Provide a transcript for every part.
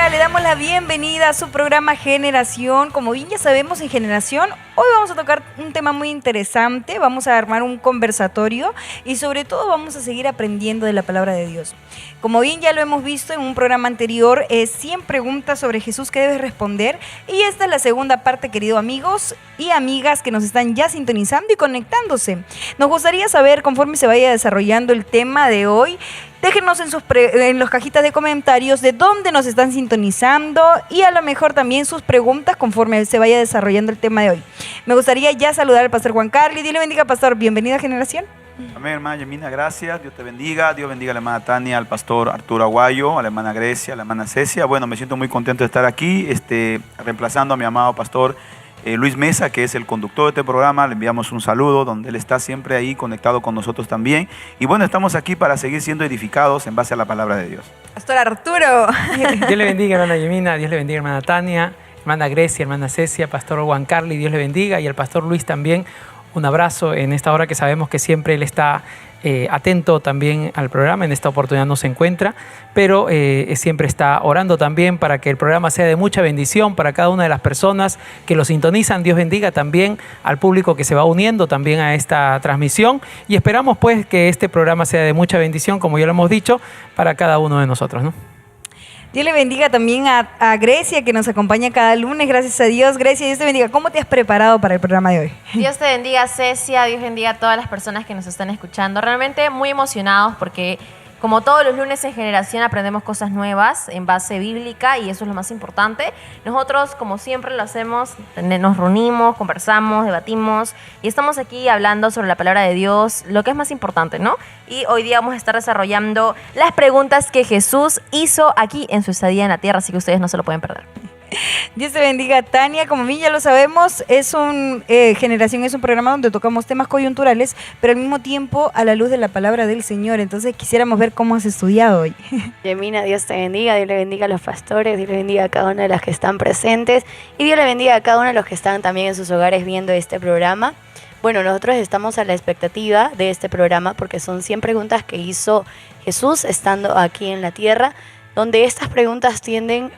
Hola, le damos la bienvenida a su programa Generación. Como bien ya sabemos, en Generación hoy vamos a tocar un tema muy interesante, vamos a armar un conversatorio y sobre todo vamos a seguir aprendiendo de la palabra de Dios. Como bien ya lo hemos visto en un programa anterior, 100 preguntas sobre Jesús que debes responder, y esta es la segunda parte, queridos amigos y amigas que nos están ya sintonizando y conectándose. Nos gustaría saber, conforme se vaya desarrollando el tema de hoy, déjenos en las cajitas de comentarios de dónde nos están sintonizando y a lo mejor también sus preguntas conforme se vaya desarrollando el tema de hoy. Me gustaría ya saludar al pastor Juan Carlos. Dios le bendiga, pastor. Bienvenida a Generación. Amén, hermana Yemina, gracias. Dios te bendiga. Dios bendiga a la hermana Tania, al pastor Arturo Aguayo, a la hermana Grecia, a la hermana Cecia. Bueno, me siento muy contento de estar aquí, reemplazando a mi amado pastor Luis Mesa, que es el conductor de este programa. Le enviamos un saludo, donde él está siempre ahí conectado con nosotros también. Y bueno, estamos aquí para seguir siendo edificados en base a la palabra de Dios. Pastor Arturo. Dios le bendiga, hermana Yemina. Dios le bendiga, hermana Tania, hermana Grecia, hermana Cecia, pastor Juan Carlos. Dios le bendiga. Y al pastor Luis también. Un abrazo en esta hora que sabemos que siempre él está atento también al programa. En esta oportunidad no se encuentra, pero siempre está orando también para que el programa sea de mucha bendición para cada una de las personas que lo sintonizan. Dios bendiga también al público que se va uniendo también a esta transmisión, y esperamos pues que este programa sea de mucha bendición, como ya lo hemos dicho, para cada uno de nosotros, ¿no? Dios le bendiga también a Grecia, que nos acompaña cada lunes. Gracias a Dios. Grecia, Dios te bendiga. ¿Cómo te has preparado para el programa de hoy? Dios te bendiga, Cecia. Dios bendiga a todas las personas que nos están escuchando. Realmente muy emocionados porque, como todos los lunes en Generación, aprendemos cosas nuevas en base bíblica, y eso es lo más importante. Nosotros, como siempre lo hacemos, nos reunimos, conversamos, debatimos y estamos aquí hablando sobre la palabra de Dios, lo que es más importante, ¿no? Y hoy día vamos a estar desarrollando las preguntas que Jesús hizo aquí en su estadía en la tierra, así que ustedes no se lo pueden perder. Dios te bendiga, Tania. Como bien ya lo sabemos, Generación es un programa donde tocamos temas coyunturales, pero al mismo tiempo a la luz de la palabra del Señor. Entonces quisiéramos ver cómo has estudiado hoy. Yemina, Dios te bendiga. Dios le bendiga a los pastores, Dios le bendiga a cada una de las que están presentes, y Dios le bendiga a cada uno de los que están también en sus hogares viendo este programa. Bueno, nosotros estamos a la expectativa de este programa porque son 100 preguntas que hizo Jesús estando aquí en la tierra, donde estas preguntas tienen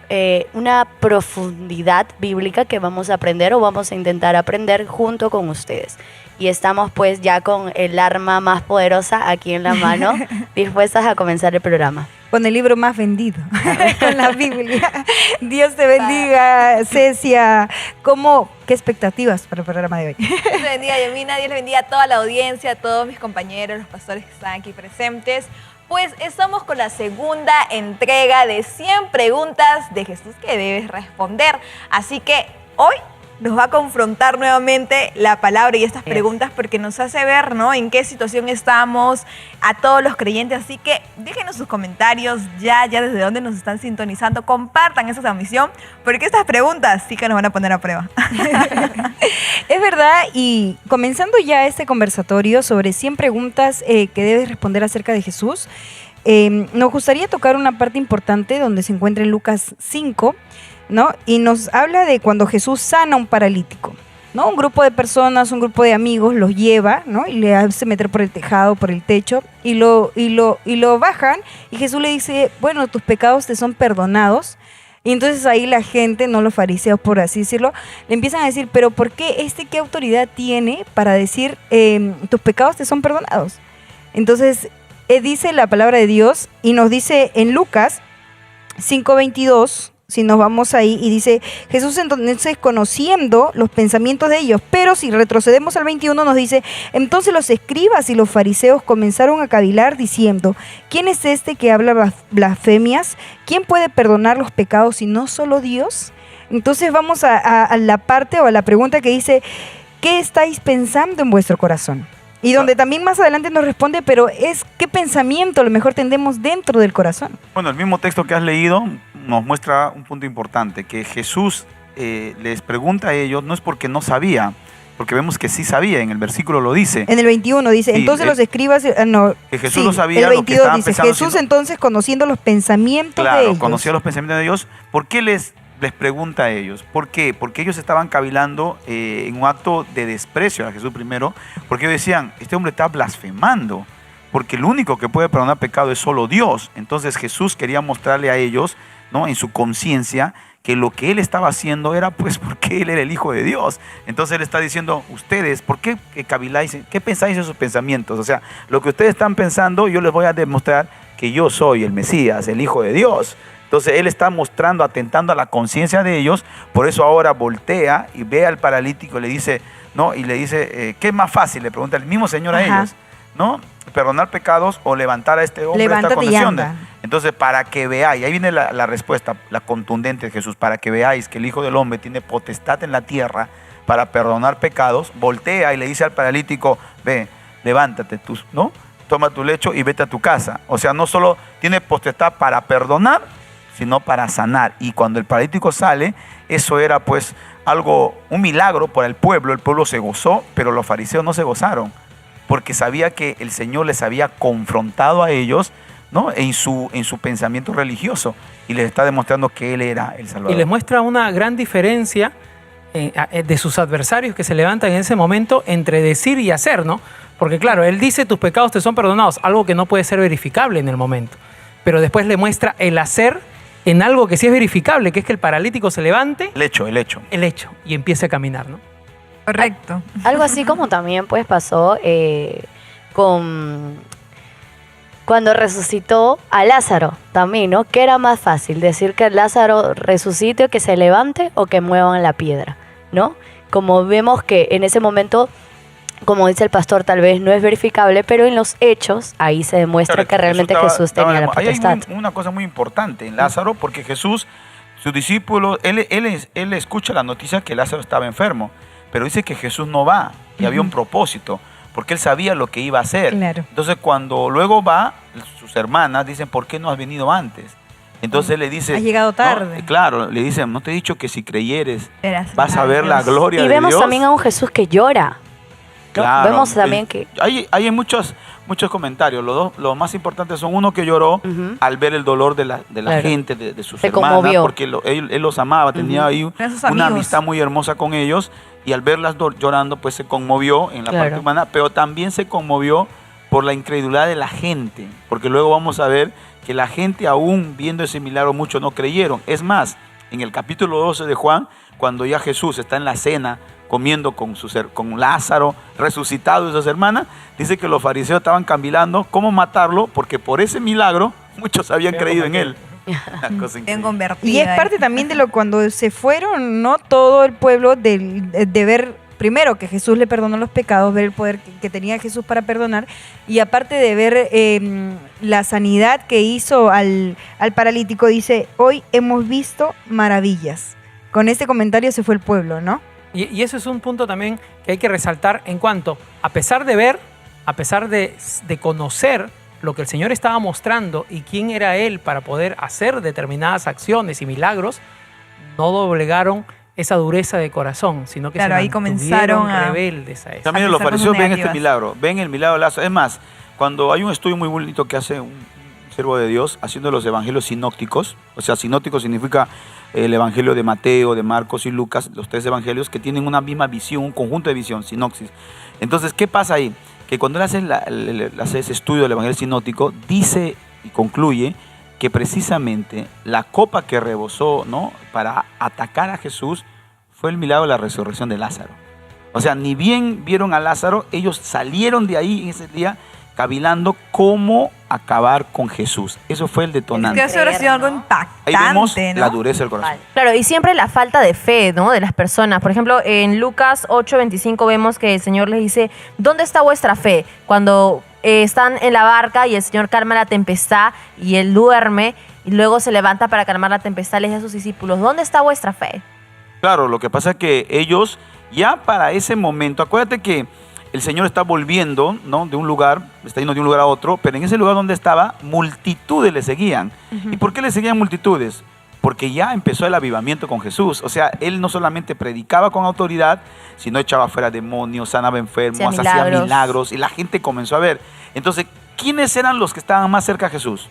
una profundidad bíblica que vamos a aprender o vamos a intentar aprender junto con ustedes. Y estamos pues ya con el arma más poderosa aquí en la mano, dispuestas a comenzar el programa. Con el libro más vendido, con la Biblia. Dios te bendiga, Cecia. ¿Qué expectativas para el programa de hoy? Dios te bendiga, Yemina. Dios le bendiga a toda la audiencia, a todos mis compañeros, los pastores que están aquí presentes. Pues estamos con la segunda entrega de 100 preguntas de Jesús que debes responder. Así que hoy nos va a confrontar nuevamente la palabra y estas preguntas, porque nos hace ver, ¿no?, en qué situación estamos a todos los creyentes. Así que déjenos sus comentarios ya desde dónde nos están sintonizando. Compartan esa transmisión, porque estas preguntas sí que nos van a poner a prueba. Es verdad, y comenzando ya este conversatorio sobre 100 preguntas que debes responder acerca de Jesús, nos gustaría tocar una parte importante donde se encuentra en Lucas 5, ¿no? Y nos habla de cuando Jesús sana a un paralítico, ¿no? Un grupo de personas, un grupo de amigos los lleva, ¿no? Y le hace meter por el tejado, por el techo, y lo bajan, y Jesús le dice, bueno, tus pecados te son perdonados. Y entonces ahí la gente, no los fariseos por así decirlo, le empiezan a decir, pero ¿por qué qué autoridad tiene para decir tus pecados te son perdonados? Entonces dice la palabra de Dios y nos dice en Lucas 5:22, si nos vamos ahí, y dice, Jesús entonces conociendo los pensamientos de ellos, pero si retrocedemos al 21 nos dice, entonces los escribas y los fariseos comenzaron a cavilar diciendo, ¿quién es este que habla blasfemias? ¿Quién puede perdonar los pecados si no solo Dios? Entonces vamos a la parte o a la pregunta que dice, ¿qué estáis pensando en vuestro corazón? Y donde también más adelante nos responde, pero ¿qué pensamiento a lo mejor tendemos dentro del corazón? Bueno, el mismo texto que has leído nos muestra un punto importante, que Jesús les pregunta a ellos, no es porque no sabía, porque vemos que sí sabía, en el versículo lo dice. En el 21 dice, sí, entonces los escribas, que Jesús lo sabía. El 22 lo que estaban dice, pensando, Jesús entonces conociendo los pensamientos de ellos. Claro, conocía los pensamientos de Dios. ¿Por qué les pregunta a ellos? ¿Por qué? Porque ellos estaban cavilando en un acto de desprecio a Jesús primero, porque ellos decían, este hombre está blasfemando. porque el único que puede perdonar pecado es solo Dios. Entonces Jesús quería mostrarle a ellos, ¿no?, en su conciencia, que lo que él estaba haciendo era pues porque él era el Hijo de Dios. Entonces él está diciendo, ustedes, ¿por qué caviláis? ¿Qué pensáis en sus pensamientos? O sea, lo que ustedes están pensando, yo les voy a demostrar que yo soy el Mesías, el Hijo de Dios. Entonces él está mostrando, atentando a la conciencia de ellos. Por eso ahora voltea y ve al paralítico y le dice, ¿no?, y le dice, ¿qué es más fácil? Le pregunta el mismo Señor a ellos, ¿no? ¿Perdonar pecados o levantar a este hombre de esta condición? Entonces, para que veáis, ahí viene la respuesta, la contundente de Jesús, para que veáis que el Hijo del Hombre tiene potestad en la tierra para perdonar pecados, voltea y le dice al paralítico, ve, levántate, ¿no?, toma tu lecho y vete a tu casa. O sea, no solo tiene potestad para perdonar, sino para sanar. Y cuando el paralítico sale, eso era pues un milagro para el pueblo se gozó, pero los fariseos no se gozaron, porque sabía que el Señor les había confrontado a ellos, ¿no?, en su pensamiento religioso, y les está demostrando que Él era el Salvador. Y les muestra una gran diferencia de sus adversarios que se levantan en ese momento entre decir y hacer, ¿no? Porque claro, Él dice, tus pecados te son perdonados, algo que no puede ser verificable en el momento. Pero después le muestra el hacer en algo que sí es verificable, que es que el paralítico se levante. El hecho, y empiece a caminar, ¿no? Correcto. Algo así como también pues pasó cuando resucitó a Lázaro también, ¿no? ¿Qué era más fácil? ¿Decir que Lázaro resucite o que se levante o que muevan la piedra, ¿no? Como vemos que en ese momento, como dice el pastor, tal vez no es verificable, pero en los hechos ahí se demuestra que realmente Jesús tenía la potestad. Hay una cosa muy importante en Lázaro, porque Jesús, sus discípulos, él escucha la noticia que Lázaro estaba enfermo, pero dice que Jesús no va, y había un propósito, porque él sabía lo que iba a hacer. Claro. Entonces cuando luego va, sus hermanas dicen, ¿por qué no has venido antes? Entonces él le dice, has llegado tarde. ¿no? Claro, le dicen, ¿no te he dicho que si creyeres vas a Dios. ver la gloria de Dios? Y vemos también a un Jesús que llora. ¿No? Claro, vemos también que... Hay muchos comentarios. Los más importantes son uno que lloró al ver el dolor de la gente, de sus hermanas, conmovió. porque él los amaba, tenía ahí una amistad muy hermosa con ellos, y al verlas llorando, pues se conmovió en la parte humana, pero también se conmovió por la incredulidad de la gente, porque luego vamos a ver que la gente, aún viendo ese milagro, muchos no creyeron. Es más, en el capítulo 12 de Juan, cuando ya Jesús está en la cena comiendo con Lázaro resucitado y sus hermanas, dice que los fariseos estaban cavilando cómo matarlo, porque por ese milagro muchos habían creído en él. Una cosa increíble. Y es parte también de lo cuando se fueron, ¿no?, todo el pueblo de ver primero que Jesús le perdonó los pecados, ver el poder que tenía Jesús para perdonar, y aparte de ver la sanidad que hizo al paralítico, dice, hoy hemos visto maravillas. Con este comentario se fue el pueblo, ¿no? Y eso es un punto también que hay que resaltar en cuanto, a pesar de ver, a pesar de conocer lo que el Señor estaba mostrando y quién era Él para poder hacer determinadas acciones y milagros, no doblegaron esa dureza de corazón, sino que ahí comenzaron rebeldes a eso. También los fariseos ven este milagro, ven el milagro de Lázaro. Es más, cuando hay un estudio muy bonito que hace un siervo de Dios haciendo los evangelios sinópticos, o sea, sinóptico significa el evangelio de Mateo, de Marcos y Lucas, los tres evangelios que tienen una misma visión, un conjunto de visión, sinopsis. Entonces, ¿qué pasa ahí? Que cuando él hace ese estudio del evangelio sinóptico, dice y concluye que precisamente la copa que rebosó, ¿no?, para atacar a Jesús fue el milagro de la resurrección de Lázaro. O sea, ni bien vieron a Lázaro, ellos salieron de ahí en ese día cavilando cómo acabar con Jesús. Eso fue el detonante. Es que eso hubiera sido algo impactante, ahí vemos, ¿no?, la dureza del corazón. Claro, y siempre la falta de fe, ¿no?, de las personas. Por ejemplo, en Lucas 8:25 vemos que el Señor les dice, ¿dónde está vuestra fe? Cuando están en la barca y el Señor calma la tempestad y él duerme y luego se levanta para calmar la tempestad, le dice a sus discípulos, ¿dónde está vuestra fe? Claro, lo que pasa es que ellos ya para ese momento, acuérdate que el Señor está volviendo, ¿no?, de un lugar, está yendo de un lugar a otro, pero en ese lugar donde estaba, multitudes le seguían. ¿Y por qué le seguían multitudes? Porque ya empezó el avivamiento con Jesús. O sea, Él no solamente predicaba con autoridad, sino echaba fuera demonios, sanaba enfermos, hacía milagros, y la gente comenzó a ver. Entonces, ¿quiénes eran los que estaban más cerca de Jesús?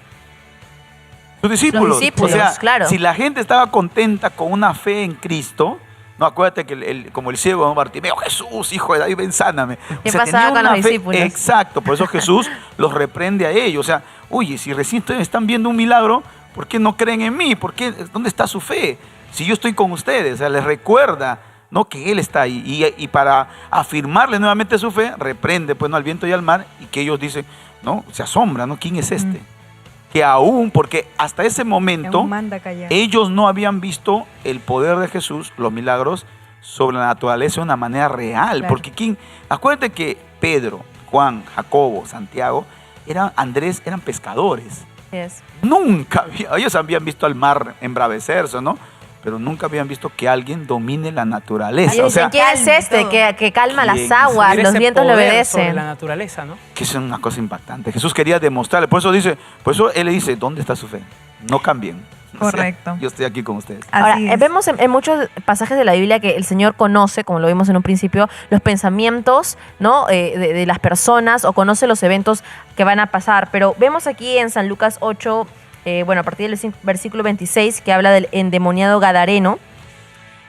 Sus discípulos. Los discípulos, o sea, claro. Si la gente estaba contenta con una fe en Cristo, No, acuérdate que como el ciego, ¿no? Bartimeo, Jesús, hijo de David, ven, sáname. ¿Qué pasaba tenía con los una fe- discípulos? Exacto, por eso Jesús los reprende a ellos. O sea, oye, si recién están viendo un milagro, ¿por qué no creen en mí? ¿Dónde está su fe? Si yo estoy con ustedes, o sea, les recuerda, ¿no?, que Él está ahí. Y para afirmarle nuevamente su fe, reprende pues, ¿no?, al viento y al mar, y que ellos dicen, ¿no?, se asombran, ¿no? ¿Quién es este? Que aún, porque hasta ese momento Aún manda callar. ellos no habían visto el poder de Jesús, los milagros sobre la naturaleza de una manera real. Claro. Porque acuérdate que Pedro, Juan, Jacobo, Santiago, Andrés eran pescadores. Yes. Nunca ellos habían visto al mar embravecerse, ¿no? Pero nunca habían visto que alguien domine la naturaleza. Y O dicen, sea, ¿quién es este todo. que calma ¿Quién las es? aguas, Tener los ese vientos le poder sobre obedecen? la naturaleza, ¿no? que eso es una cosa impactante. Jesús quería demostrarle, por eso él le dice, ¿dónde está su fe? No cambien. O sea, Correcto. yo estoy aquí con ustedes. Ahora, Así es. vemos en muchos pasajes de la Biblia que el Señor conoce, como lo vimos en un principio, los pensamientos, ¿no?, de las personas, o conoce los eventos que van a pasar. Pero vemos aquí en San Lucas 8, a partir del versículo 26, que habla del endemoniado gadareno,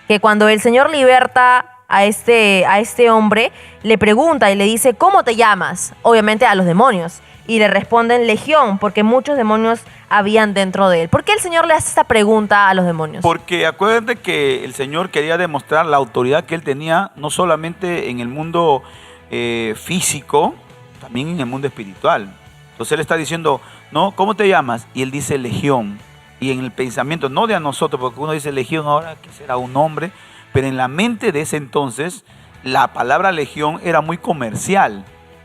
que cuando el Señor liberta a este hombre, le pregunta y le dice, ¿cómo te llamas? Obviamente a los demonios. Y le responden Legión, porque muchos demonios habían dentro de él. ¿Por qué el Señor le hace esta pregunta a los demonios? Porque acuérdate que el Señor quería demostrar la autoridad que Él tenía, no solamente en el mundo físico, también en el mundo espiritual. Entonces Él está diciendo, ¿no?, ¿cómo te llamas? Y Él dice Legión. Y en el pensamiento, no de a nosotros, porque uno dice Legión ahora, que será un hombre, pero en la mente de ese entonces, la palabra Legión era muy comercial,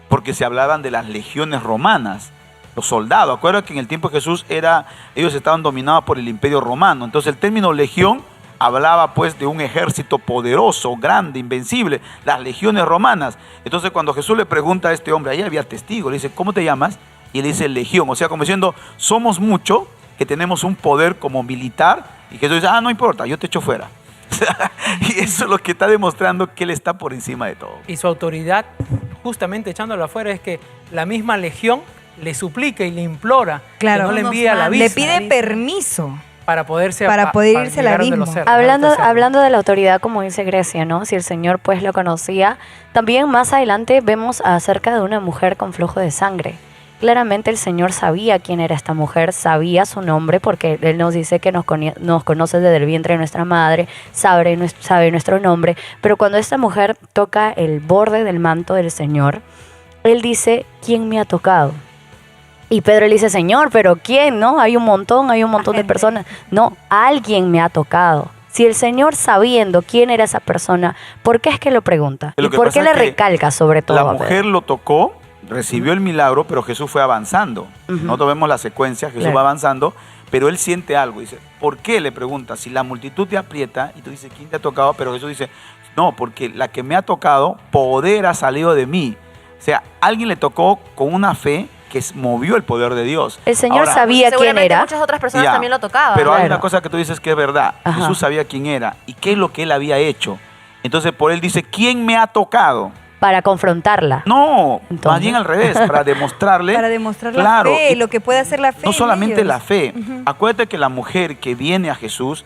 porque se hablaban de las legiones romanas, los soldados. Acuérdate que en el tiempo de Jesús ellos estaban dominados por el imperio romano. Entonces el término legión hablaba pues de un ejército poderoso, grande, invencible, las legiones romanas. Entonces cuando Jesús le pregunta a este hombre, ahí había testigo, le dice, ¿cómo te llamas? Y él dice legión, o sea, como diciendo, somos mucho, que tenemos un poder como militar, y Jesús dice, no importa, yo te echo fuera. Y eso es lo que está demostrando que Él está por encima de todo. Y su autoridad, justamente echándolo afuera, es que la misma legión le suplica y le implora Claro. que no le No envíe nos a la mande. Le vista pide permiso. para poderse para poder irse al liberar del abismo. océano. Hablando de la autoridad, como dice Grecia, ¿no? Si el Señor pues lo conocía, también más adelante vemos acerca de una mujer con flujo de sangre. Claramente el Señor sabía quién era esta mujer, sabía su nombre, porque Él nos dice que nos conoce desde el vientre de nuestra madre, sabe nuestro nombre, pero cuando esta mujer toca el borde del manto del Señor, Él dice, ¿quién me ha tocado? Y Pedro le dice, Señor, ¿pero quién? ¿No? Hay un montón de personas. No, alguien me ha tocado. Si el Señor, sabiendo quién era esa persona, ¿por qué es que lo pregunta? Lo ¿Y que por pasa qué es le que recalca sobre todo La a Pedro? mujer lo tocó, recibió el milagro, pero Jesús fue avanzando. Nosotros vemos la secuencia, Jesús Claro. va avanzando, pero él siente algo. Dice, ¿por qué? Le pregunta. Si la multitud te aprieta, y tú dices, ¿quién te ha tocado? Pero Jesús dice, no, porque la que me ha tocado, poder ha salido de mí. O sea, alguien le tocó con una fe que movió el poder de Dios. El Señor Ahora, sabía quién Seguramente era. muchas otras personas Ya, también lo tocaban. Pero hay Claro. una cosa que tú dices que es verdad. Ajá. Jesús sabía quién era y qué es lo que él había hecho. Entonces por él dice, ¿quién me ha tocado? Para confrontarla. No, Entonces. más bien al revés, para demostrarle. Para demostrar claro, la fe, y lo que puede hacer la fe. no en solamente ellos. la fe. Acuérdate que la mujer que viene a Jesús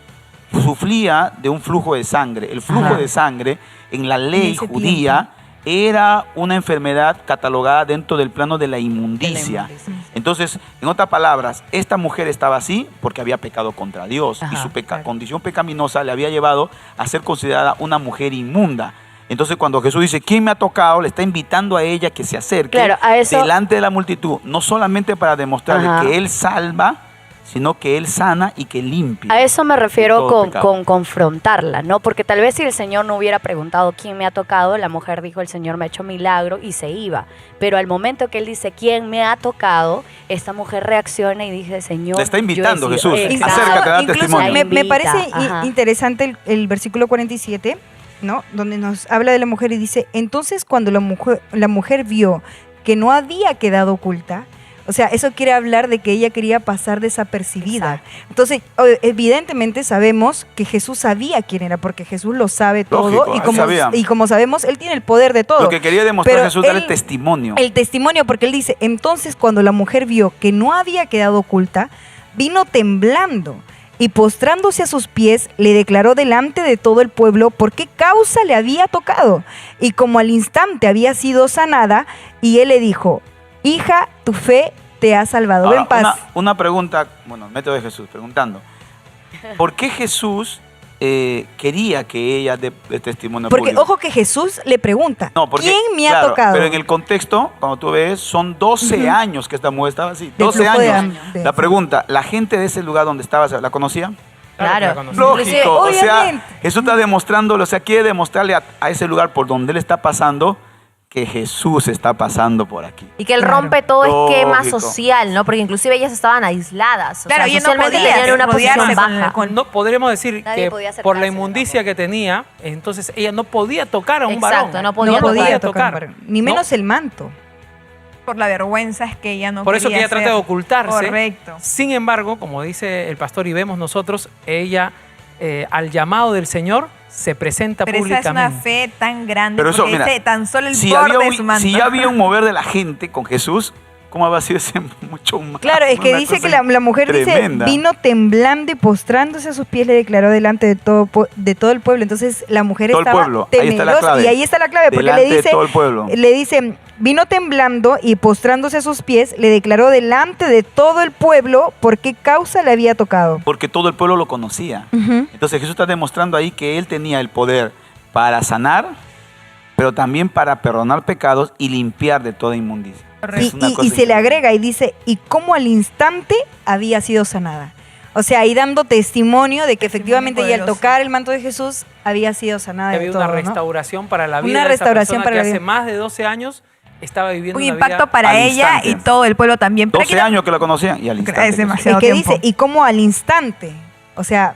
sufría de un flujo de sangre. El flujo Ajá. de sangre en la ley ese judía era una enfermedad catalogada dentro del plano de la inmundicia. Entonces, en otras palabras, esta mujer estaba así porque había pecado contra Dios y Ajá, su claro. condición pecaminosa le había llevado a ser considerada una mujer inmunda. Entonces, cuando Jesús dice, ¿quién me ha tocado?, le está invitando a ella que se acerque Claro, a eso- delante de la multitud, no solamente para demostrarle Ajá. que Él salva, sino que Él sana y que limpia. A eso me de refiero todo con pecado. confrontarla, ¿no? Porque tal vez si el Señor no hubiera preguntado quién me ha tocado, la mujer dijo, el Señor me ha hecho milagro y se iba. Pero al momento que Él dice quién me ha tocado, esta mujer reacciona y dice, Señor, Le está yo he invitando, sido-". Jesús, Exacto. acércate, da Incluso testimonio. me Invita, parece ajá. interesante el versículo 47, ¿no? Donde nos habla de la mujer y dice, entonces cuando la mujer vio que no había quedado oculta, o sea, eso quiere hablar de que ella quería pasar desapercibida. Entonces, evidentemente sabemos que Jesús sabía quién era, porque Jesús lo sabe todo Lógico, y él sabía. como sabemos, Él tiene el poder de todo. Lo que quería demostrar Pero Jesús, darle él- testimonio. El testimonio, porque Él dice, entonces cuando la mujer vio que no había quedado oculta, vino temblando y postrándose a sus pies, le declaró delante de todo el pueblo por qué causa le había tocado. Y como al instante había sido sanada, y él le dijo, hija, tu fe te ha salvado. Ahora, Ven paz. una pregunta, bueno, el método de Jesús, preguntando. ¿Por qué Jesús quería que ella dé testimonio Porque público? ojo que Jesús le pregunta, No, porque, ¿quién me ha claro, tocado? Pero en el contexto, cuando tú ves, son 12 años que esta mujer estaba así. De 12 flujo de años. de- La pregunta, ¿la gente de ese lugar donde estaba, la conocía? Claro que la Claro. conocí. Inclusive, Lógico, o sea, obviamente. Jesús está demostrándolo, o sea, quiere demostrarle a ese lugar por donde él está pasando que Jesús está pasando por aquí. Y que él Claro. rompe todo esquema Lógico. social, ¿no? Porque inclusive ellas estaban aisladas. O Claro, sea, ella no socialmente podía tenían una rodearse posición con- baja. con- No podremos decir Nadie que podía acercarse por la de inmundicia que tenía, entonces ella no podía tocar a un Exacto, varón. no podía no podía tocar. tocar, ni No. menos el manto. Por la vergüenza es que ella no Por eso que quería ella trata de hacer. ocultarse. Correcto. Sin embargo, como dice el pastor y vemos nosotros, ella al llamado del Señor se presenta Pero esa es una públicamente. fe tan grande, Pero eso, porque mira, ese tan solo el Si borde había, de su manto. si ya había un mover de la gente con Jesús, ¿cómo había sido ese mucho más? Claro, es que Una dice cosa que la mujer tremenda. dice, vino temblando y postrándose a sus pies, le declaró delante de todo el pueblo. Entonces la mujer Todo el estaba pueblo, ahí está la temerosa. clave. Y ahí está la clave, porque Delante le dice, de todo el pueblo. le dice, vino temblando y postrándose a sus pies, le declaró delante de todo el pueblo por qué causa le había tocado. Porque todo el pueblo lo conocía. Ujú. Entonces Jesús está demostrando ahí que él tenía el poder para sanar, pero también para perdonar pecados y limpiar de toda inmundicia. Es una cosa Y se le increíble. agrega y dice, y cómo al instante había sido sanada. O sea, ahí dando testimonio de que efectivamente ella al poderoso. tocar el manto de Jesús había sido sanada Que de había todo, una ¿no? restauración para la vida Una de esa restauración persona para que la vida. hace más de 12 años estaba viviendo Un una impacto vida para al ella instante. y todo el pueblo también. Pero 12 aquí años que la conocían y al instante. Es demasiado. Y que tiempo. dice, y como al instante. O sea,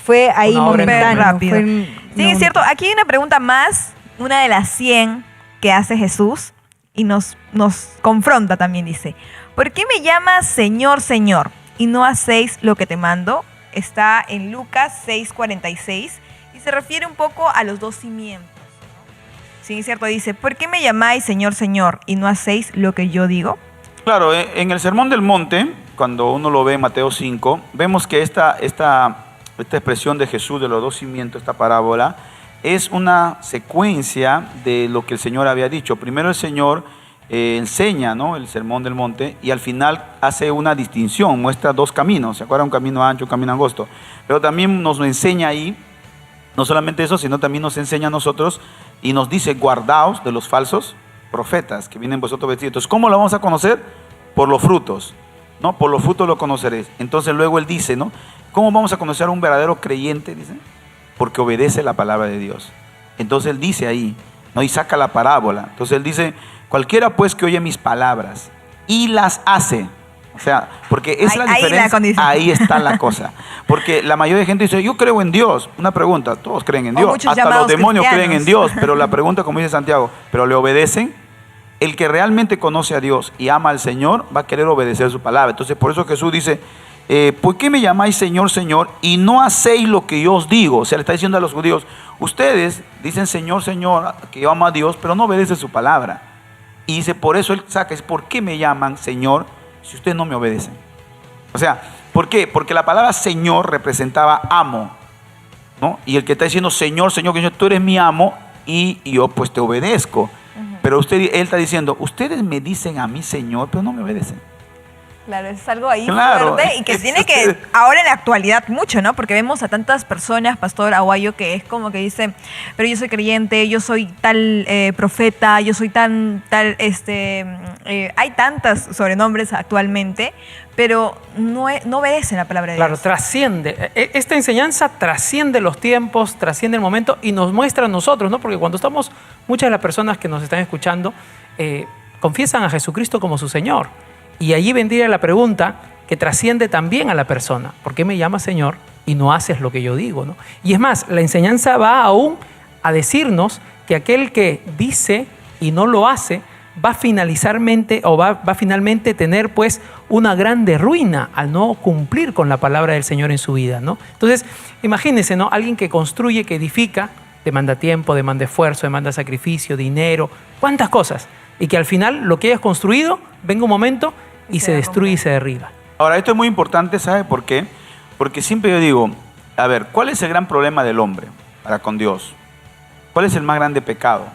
fue ahí Una obra momentáneo. rápido. fue Sí, no, es cierto. Aquí hay una pregunta más, una de las 100 que hace Jesús y nos confronta también, dice. ¿Por qué me llamas Señor, Señor y no hacéis lo que te mando? Está en Lucas 6:46 y se refiere un poco a los dos cimientos. ¿No? Sí, es cierto. Dice, ¿por qué me llamáis Señor, Señor y no hacéis lo que yo digo? Claro, en el Sermón del Monte, cuando uno lo ve en Mateo 5, vemos que esta expresión de Jesús de los dos cimientos, esta parábola, es una secuencia de lo que el Señor había dicho. Primero el Señor enseña, ¿no?, el Sermón del Monte y al final hace una distinción, muestra dos caminos, ¿se acuerdan? Un camino ancho, un camino angosto. Pero también nos lo enseña ahí, no solamente eso, sino también nos enseña a nosotros y nos dice, guardaos de los falsos profetas que vienen vosotros vestidos. Entonces, ¿cómo lo vamos a conocer? Por los frutos, ¿no? Por los frutos lo conoceréis. Entonces luego él dice, ¿no? ¿Cómo vamos a conocer a un verdadero creyente? Dice, porque obedece la palabra de Dios. Entonces él dice ahí, ¿no? Y saca la parábola. Entonces él dice, cualquiera pues que oye mis palabras y las hace. O sea, porque es Ahí- la ahí la diferencia. condición. Ahí está la cosa. Porque la mayoría de gente dice, yo creo en Dios. Una pregunta, todos creen en O Dios. muchos Hasta los llamados demonios cristianos. creen en Dios. Pero la pregunta, como dice Santiago, ¿pero le obedecen? El que realmente conoce a Dios y ama al Señor va a querer obedecer su palabra. Entonces, por eso Jesús dice, ¿por qué me llamáis Señor, Señor y no hacéis lo que yo os digo? O sea, le está diciendo a los judíos, ustedes dicen Señor, Señor, que yo amo a Dios, pero no obedecen su palabra. Y dice, por eso él saca, es ¿por qué me llaman Señor si ustedes no me obedecen? O sea, ¿por qué? Porque la palabra Señor representaba amo, ¿no? Y el que está diciendo Señor, Señor, que tú eres mi amo y yo pues te obedezco. Pero él está diciendo, ustedes me dicen a mí Señor, pero no me obedecen. Claro, es algo ahí Claro, fuerte y que es- tiene que, ahora en la actualidad mucho, ¿no? Porque vemos a tantas personas, Pastor Aguayo, que es como que dicen, pero yo soy creyente, yo soy tal profeta, yo soy tal, hay tantos sobrenombres actualmente, pero no obedecen la palabra de Claro, Dios. trasciende. Esta enseñanza trasciende los tiempos, trasciende el momento y nos muestra a nosotros, ¿no? Porque cuando estamos, muchas de las personas que nos están escuchando confiesan a Jesucristo como su Señor. Y allí vendría la pregunta que trasciende también a la persona. ¿Por qué me llamas Señor y no haces lo que yo digo, ¿no? Y es más, la enseñanza va aún a decirnos que aquel que dice y no lo hace va a finalmente tener pues una grande ruina al no cumplir con la palabra del Señor en su vida, ¿no? Entonces, imagínense, ¿no? Alguien que construye, que edifica, demanda tiempo, demanda esfuerzo, demanda sacrificio, dinero, cuántas cosas. Y que al final lo que hayas construido, venga un momento y se destruye y se derriba. Ahora, esto es muy importante, ¿sabe por qué? Porque siempre yo digo, a ver, ¿cuál es el gran problema del hombre para con Dios? ¿Cuál es el más grande pecado?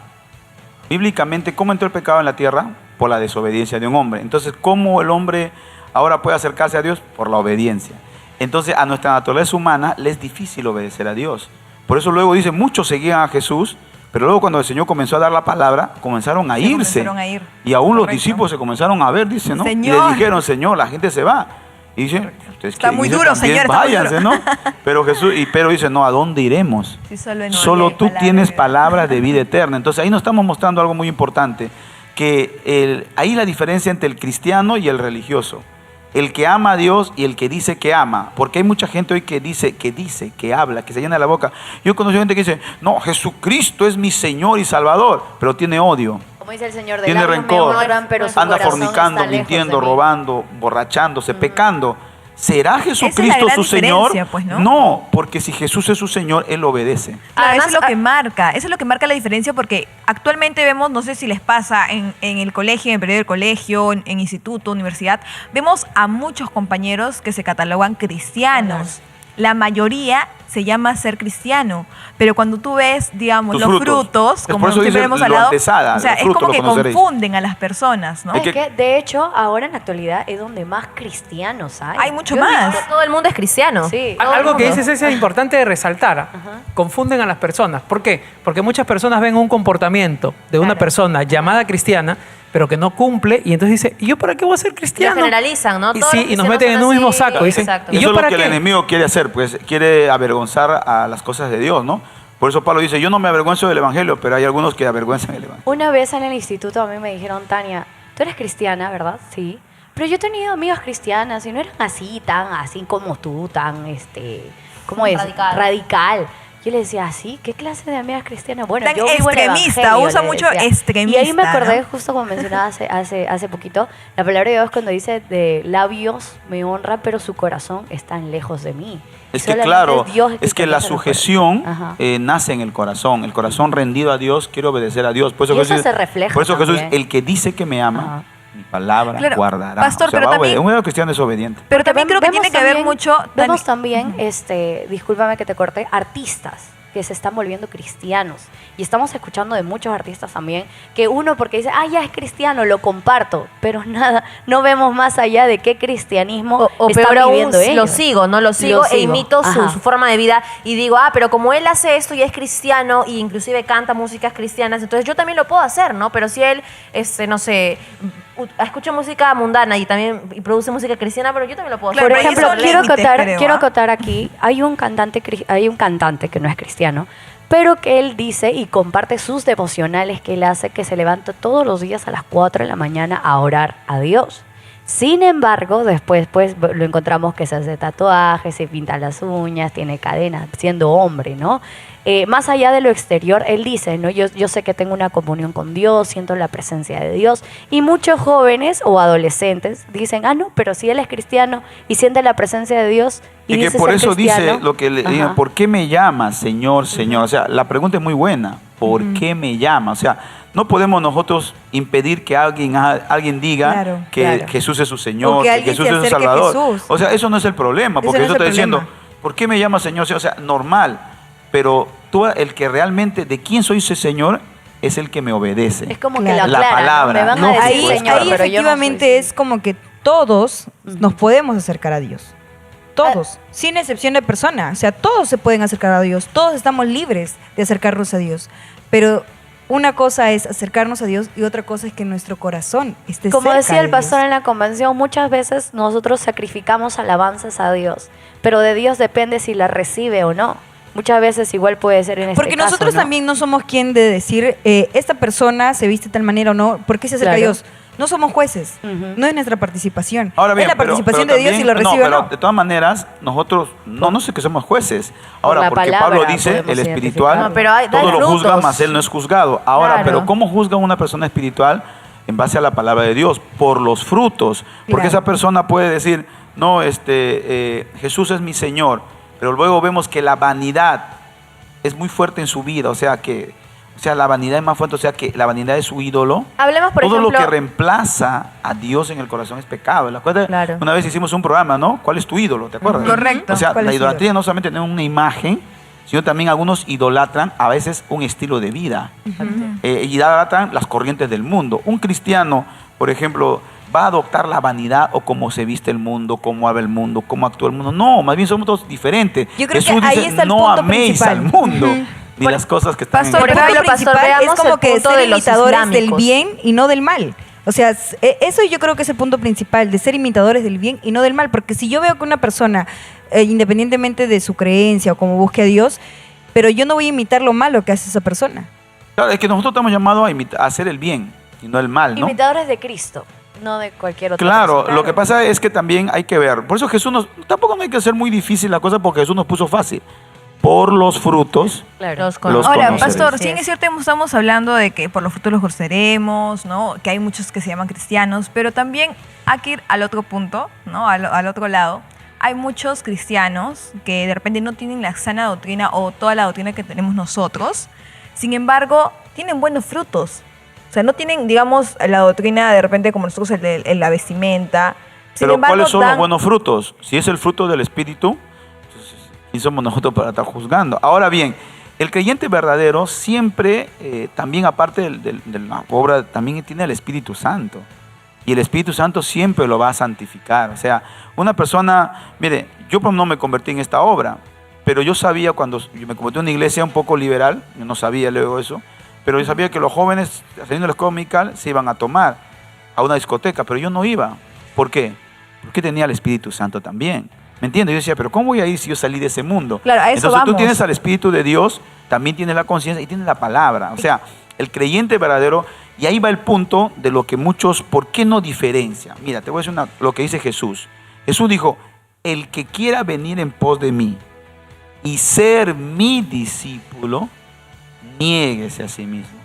Bíblicamente, ¿cómo entró el pecado en la tierra? Por la desobediencia de un hombre. Entonces, ¿cómo el hombre ahora puede acercarse a Dios? Por la obediencia. Entonces, a nuestra naturaleza humana le es difícil obedecer a Dios. Por eso luego dice, muchos seguían a Jesús, pero luego cuando el Señor comenzó a dar la palabra, comenzaron a irse. Comenzaron a ir. Y aún los Correcto. discípulos se comenzaron a ver, dice, ¿no? Y Señor. le dijeron, Señor, la gente se va. Y dice, ustedes Está quieren muy irse duro, también, Señor, está muy váyanse, duro. ¿no? Pero Pedro dice, no, ¿a dónde iremos? Sí, solo Solo tú tienes palabras. palabras de vida eterna. Entonces ahí nos estamos mostrando algo muy importante, que ahí la diferencia entre el cristiano y el religioso. El que ama a Dios y el que dice que ama. Porque hay mucha gente hoy que dice, que habla, que se llena la boca. Yo conozco gente que dice, no, Jesucristo es mi Señor y Salvador, pero tiene odio. Como dice el Señor, de Tiene labios rencor, me honran, pero su anda corazón fornicando, está lejos mintiendo, de mí. robando, borrachándose, pecando. ¿Será Esa es Jesucristo la gran su Señor? diferencia, pues, ¿no? No, porque si Jesús es su Señor, Él obedece. Claro, Además, eso es lo que marca la diferencia, porque actualmente vemos, no sé si les pasa en el colegio, en el periodo del colegio, en instituto, universidad, vemos a muchos compañeros que se catalogan cristianos. La mayoría se llama ser cristiano, pero cuando tú ves, digamos, Tus los frutos. frutos, Es como por eso siempre dice hemos lo hablado, antesada, o sea, los es frutos como los que conoceréis. confunden a las personas, ¿no? Es Es que- que, de hecho, ahora en la actualidad es donde más cristianos hay. Hay mucho Yo he más. visto- todo el mundo es cristiano. Sí, todo el Algo que mundo. dices es importante de resaltar. Confunden a las personas. ¿Por qué? Porque muchas personas ven un comportamiento de una Claro. persona llamada cristiana, pero que no cumple, y entonces dice, ¿y yo para qué voy a ser Lo cristiano? generalizan, ¿no? Y Todos sí, los y nos cristianos meten en son un mismo así. saco. Dicen, Exacto. ¿y Eso yo es lo para que qué? el enemigo quiere hacer, pues quiere avergonzar a las cosas de Dios, ¿no? Por eso Pablo dice, yo no me avergüenzo del Evangelio, pero hay algunos que avergüenzan el Evangelio. Una vez en el instituto a mí me dijeron, Tania, tú eres cristiana, ¿verdad? Sí. Pero yo he tenido amigas cristianas y no eran así, tan así como tú, tan, ¿cómo es? Radical. Radical. Yo le decía, ¿así? ¿Qué clase de amigas cristianas? Bueno, Tan yo vivo el extremista, evangelio, usa le mucho decía. extremista, Y ahí me acordé, ¿no? justo como mencionaba hace poquito, la palabra de Dios cuando dice, de labios me honra, pero su corazón está lejos de mí. Es que Solamente claro, Dios el es que la conoce los sujeción corazones. Ajá. nace en el corazón rendido a Dios, quiere obedecer a Dios. Por eso, Y eso Jesús, se refleja por eso Jesús, también. el que dice que me ama, Ajá. mi palabra Claro, guardará. pastor, pero va a también- obedecer. Un verdadero cristiano es obediente. Pero también creo que vemos tiene que ver también- mucho... Vemos también, discúlpame que te corte, artistas que se están volviendo cristianos. Y estamos escuchando de muchos artistas también, que uno porque dice, ah, ya es cristiano, lo comparto, pero nada, no vemos más allá de qué cristianismo O están peor aún, viviendo ellos. lo sigo, ¿no? Lo sigo e sigo. imito su Ajá. forma de vida y digo, pero como él hace esto y es cristiano y inclusive canta músicas cristianas, entonces yo también lo puedo hacer, ¿no? Pero si él, no sé, escucha música mundana y también y produce música cristiana, pero yo también lo puedo Claro, Por hacer. pero ejemplo, ahí son quiero límites, acotar, creo, quiero ¿ah? acotar aquí, hay un cantante que no es cristiano, pero que él dice y comparte sus devocionales que él hace, que se levanta todos los días a las 4 de la mañana a orar a Dios. Sin embargo, después pues lo encontramos que se hace tatuajes, se pinta las uñas, tiene cadenas, siendo hombre, ¿no? Más allá de lo exterior, él dice, ¿no? Yo sé que tengo una comunión con Dios, siento la presencia de Dios. Y muchos jóvenes o adolescentes dicen, no, pero si él es cristiano y siente la presencia de Dios y Y que dice por ser eso dice cristiano, lo que le ajá. diga, ¿por qué me llama, Señor, Señor? O sea, la pregunta es muy buena. ¿Por qué me llama? O sea, no podemos nosotros impedir que alguien diga Claro, que claro. Jesús es su Señor, O que que alguien Jesús se es su acerque a Salvador. Jesús. O sea, eso no es el problema, Ese porque no Jesús es el está diciendo, problema. ¿por qué me llama Señor? O sea, normal. Pero tú, el que realmente, de quién soy ese Señor, es el que me obedece. Es como Claro. que lo La aclara, ¿no? palabra, Me van no, a decir Ahí, pues, Señor, ahí pero yo no soy efectivamente Señor. es como que todos nos podemos acercar a Dios. Todos, sin excepción de persona. O sea, todos se pueden acercar a Dios. Todos estamos libres de acercarnos a Dios. Pero una cosa es acercarnos a Dios y otra cosa es que nuestro corazón esté Como cerca decía de el pastor Dios. en la convención, muchas veces nosotros sacrificamos alabanzas a Dios, pero de Dios depende si la recibe o no. Muchas veces igual puede ser en este Porque caso, nosotros ¿no? también no somos quien de decir, esta persona se viste de tal manera o no, ¿por qué se acerca a Claro. Dios? No somos jueces, Ujú. no es nuestra participación. Ahora bien, es la participación de Dios también- si lo recibe pero o no. de todas maneras, nosotros no sé que somos jueces. Ahora, la porque palabra Pablo dice, podemos el identificarlo. espiritual, No, pero da todo lo frutos. juzga, mas él no es juzgado. Ahora, Claro. pero ¿cómo juzga una persona espiritual? En base a la palabra de Dios, por los frutos. Porque Claro. esa persona puede decir, no, Jesús es mi Señor, pero luego vemos que la vanidad es muy fuerte en su vida, o sea que O sea, la vanidad es más fuerte, o sea que la vanidad es su ídolo. Hablemos, por Todo ejemplo... lo que reemplaza a Dios en el corazón es pecado. ¿Te acuerdas? Claro. Una vez hicimos un programa, ¿no? ¿Cuál es tu ídolo? ¿Te acuerdas? Correcto. O sea, ¿Cuál la es tu idolatría no solamente tiene una imagen, sino también algunos idolatran a veces un estilo de vida. Idolatran las corrientes del mundo. Un cristiano, por ejemplo, va a adoptar la vanidad o cómo se viste el mundo, cómo habla el mundo, cómo actúa el mundo. No, más bien somos todos diferentes. Yo creo Jesús que ahí dice, está el no punto améis principal. al mundo, ni las cosas que están Pastor, en por el ejemplo, mundo. pastor, principal veamos es como el que punto ser de los imitadores del islámicos. bien y no del mal. O sea, eso yo creo que es el punto principal, de ser imitadores del bien y no del mal. Porque si yo veo que una persona, independientemente de su creencia o como busque a Dios, pero yo no voy a imitar lo malo que hace esa persona. Claro, es que nosotros estamos llamados a hacer el bien y no el mal, ¿no? Imitadores de Cristo, no de cualquier otra Claro, persona. lo que pasa es que también hay que ver. Por eso Jesús tampoco no hay que hacer muy difícil la cosa porque Jesús nos puso fácil. Por los frutos. Claro. Los Ahora, conoceréis. pastor, Así sí, es es. cierto, estamos hablando de que por los frutos los conoceremos, ¿no? Que hay muchos que se llaman cristianos, pero también hay que ir al otro punto, ¿no? Al otro lado. Hay muchos cristianos que de repente no tienen la sana doctrina o toda la doctrina que tenemos nosotros. Sin embargo, tienen buenos frutos. O sea, no tienen, digamos, la doctrina de repente como nosotros en la vestimenta. Sin Pero embargo, ¿cuáles son los dan- buenos frutos? Si es el fruto del Espíritu, entonces, ¿quién somos nosotros para estar juzgando? Ahora bien, el creyente verdadero siempre, también aparte de la obra, también tiene el Espíritu Santo. Y el Espíritu Santo siempre lo va a santificar. O sea, una persona, mire, yo pues no me convertí en esta obra, pero yo sabía cuando yo me convertí en una iglesia un poco liberal, yo no sabía luego eso, pero yo sabía que los jóvenes saliendo de la escuela dominical se iban a tomar a una discoteca, pero yo no iba. ¿Por qué? Porque tenía el Espíritu Santo también. ¿Me entiendes? Yo decía, pero ¿cómo voy a ir si yo salí de ese mundo? Claro, a eso Entonces tú vamos. tienes al Espíritu de Dios, también tienes la conciencia y tienes la palabra. O sea, el creyente verdadero, y ahí va el punto de lo que muchos, ¿por qué no diferencia? Mira, te voy a decir lo que dice Jesús. Jesús dijo, el que quiera venir en pos de mí y ser mi discípulo, niéguese a sí mismo.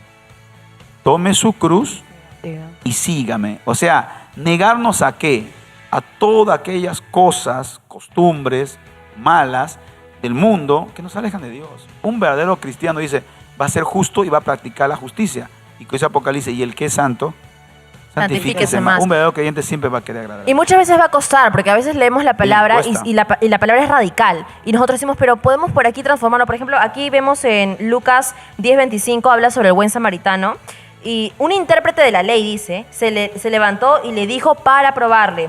Tome su cruz y sígame. O sea, negarnos a qué? A todas aquellas cosas, costumbres malas del mundo que nos alejan de Dios. Un verdadero cristiano dice, va a ser justo y va a practicar la justicia. Y con ese Apocalipsis, y el que es santo, santifíquese más. Un verdadero creyente siempre va a querer agradar. Y muchas veces va a costar, porque a veces leemos la palabra cuesta. y la palabra es radical. Y nosotros decimos, pero podemos por aquí transformarlo. Por ejemplo, aquí vemos en Lucas 10:25, habla sobre el buen samaritano. Y un intérprete de la ley dice, se levantó y le dijo para probarle,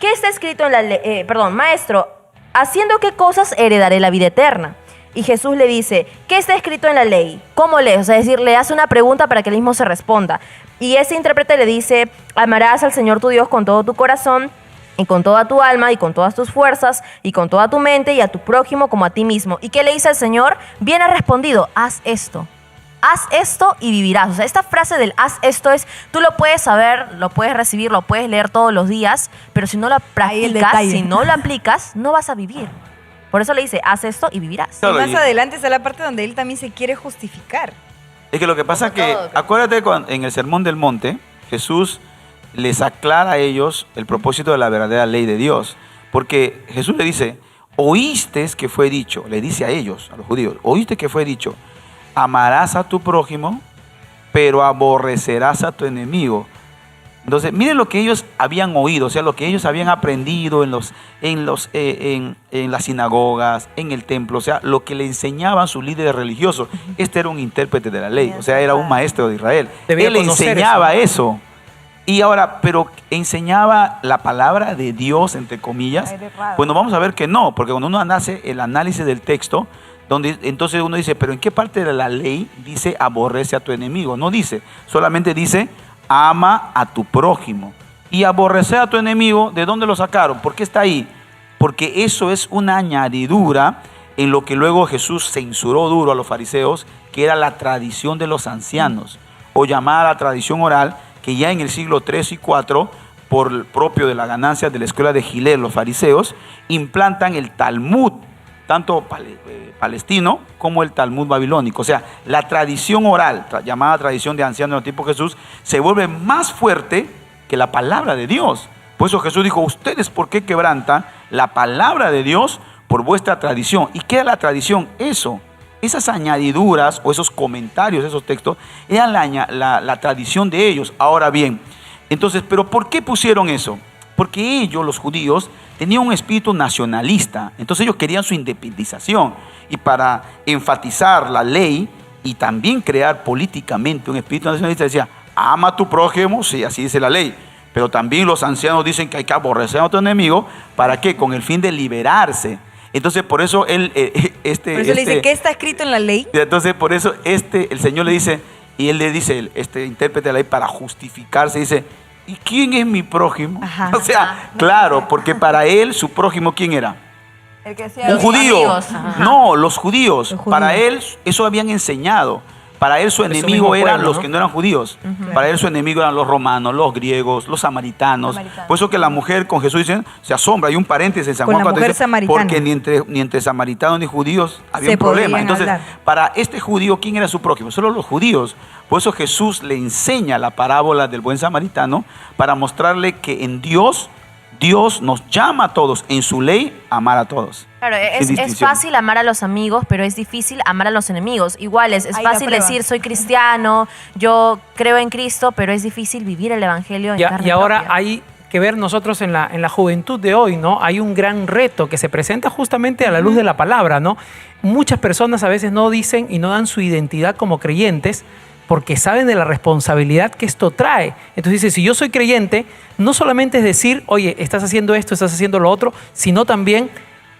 ¿qué está escrito en la ley? Maestro, ¿haciendo qué cosas heredaré la vida eterna? Y Jesús le dice, ¿qué está escrito en la ley? ¿Cómo lees? O sea, es decir, le hace una pregunta para que él mismo se responda. Y ese intérprete le dice, amarás al Señor tu Dios con todo tu corazón, y con toda tu alma, y con todas tus fuerzas, y con toda tu mente, y a tu prójimo como a ti mismo. ¿Y qué le dice el Señor? Bien ha respondido, haz esto y vivirás. O sea, esta frase del haz esto es, tú lo puedes saber, lo puedes recibir, lo puedes leer todos los días, pero si no lo Ahí el practicas, detalle. si no lo aplicas, no vas a vivir. Por eso le dice, haz esto y vivirás. Claro, Y más y- adelante está la parte donde él también se quiere justificar. Es que lo que pasa es Como que, todo, creo. acuérdate, en el Sermón del Monte, Jesús les aclara a ellos el propósito de la verdadera ley de Dios. Porque Jesús le dice, oíste que fue dicho, le dice a ellos, a los judíos, oíste que fue dicho, amarás a tu prójimo, pero aborrecerás a tu enemigo. Entonces, miren lo que ellos habían oído, o sea, lo que ellos habían aprendido en las sinagogas, en el templo, o sea, lo que le enseñaban sus líderes religiosos. Este era un intérprete de la ley, o sea, era un maestro de Israel. Debía Él conocer enseñaba eso. Y ahora, pero enseñaba la palabra de Dios, entre comillas. Ay, de raro. Bueno, vamos a ver que no, porque cuando uno hace el análisis del texto, donde entonces uno dice, pero ¿en qué parte de la ley dice aborrece a tu enemigo? No dice, solamente dice ama a tu prójimo. Y aborrecer a tu enemigo, ¿de dónde lo sacaron? ¿Por qué está ahí? Porque eso es una añadidura en lo que luego Jesús censuró duro a los fariseos, que era la tradición de los ancianos, o llamada la tradición oral, que ya en el siglo 3 y 4, por el propio de la ganancia de la escuela de Gilel, los fariseos, implantan el Talmud, tanto palestino como el Talmud babilónico. O sea, la tradición oral, llamada tradición de ancianos en el tiempo de Jesús, se vuelve más fuerte que la palabra de Dios. Por eso Jesús dijo, ¿ustedes por qué quebrantan la palabra de Dios por vuestra tradición? ¿Y qué era la tradición? Eso, esas añadiduras o esos comentarios, esos textos, eran la tradición de ellos. Ahora bien, entonces, ¿pero por qué pusieron eso? Porque ellos, los judíos, tenían un espíritu nacionalista. Entonces ellos querían su independización. Y para enfatizar la ley y también crear políticamente un espíritu nacionalista, decía, ama a tu prójimo, sí, así dice la ley. Pero también los ancianos dicen que hay que aborrecer a otro enemigo. ¿Para qué? Con el fin de liberarse. Entonces, por eso él, Por eso le dice, ¿qué está escrito en la ley? Entonces, por eso el Señor le dice, y él le dice, intérprete de la ley para justificarse, dice, ¿y quién es mi prójimo? Ajá. O sea, claro, porque para él, su prójimo, ¿quién era? El que sea Un judío. amigos. Ajá. No, los judíos. Los judíos. Para él, eso habían enseñado. Para él su Eso enemigo mismo eran pueblo, los ¿no? que no eran judíos. Para él su enemigo eran los romanos, los griegos, los samaritanos. Por eso que la mujer con Jesús dicen, se asombra. Hay un paréntesis en San Con Juan la 4, mujer dice, samaritana. porque ni entre samaritanos ni judíos había Se un problema. podían Entonces, hablar. para este judío, ¿quién era su prójimo? Solo los judíos. Por eso Jesús le enseña la parábola del buen samaritano para mostrarle que en Dios nos llama a todos, en su ley, a amar a todos. Claro, Sin es distinción. fácil amar a los amigos, pero es difícil amar a los enemigos. Igual es Ahí la fácil prueba. decir soy cristiano, yo creo en Cristo, pero es difícil vivir el evangelio en carne Y ahora propia. hay que ver nosotros en la juventud de hoy, ¿no? Hay un gran reto que se presenta justamente a la luz de la palabra, ¿no? Muchas personas a veces no dicen y no dan su identidad como creyentes porque saben de la responsabilidad que esto trae. Entonces dice, si yo soy creyente, no solamente es decir, oye, estás haciendo esto, estás haciendo lo otro, sino también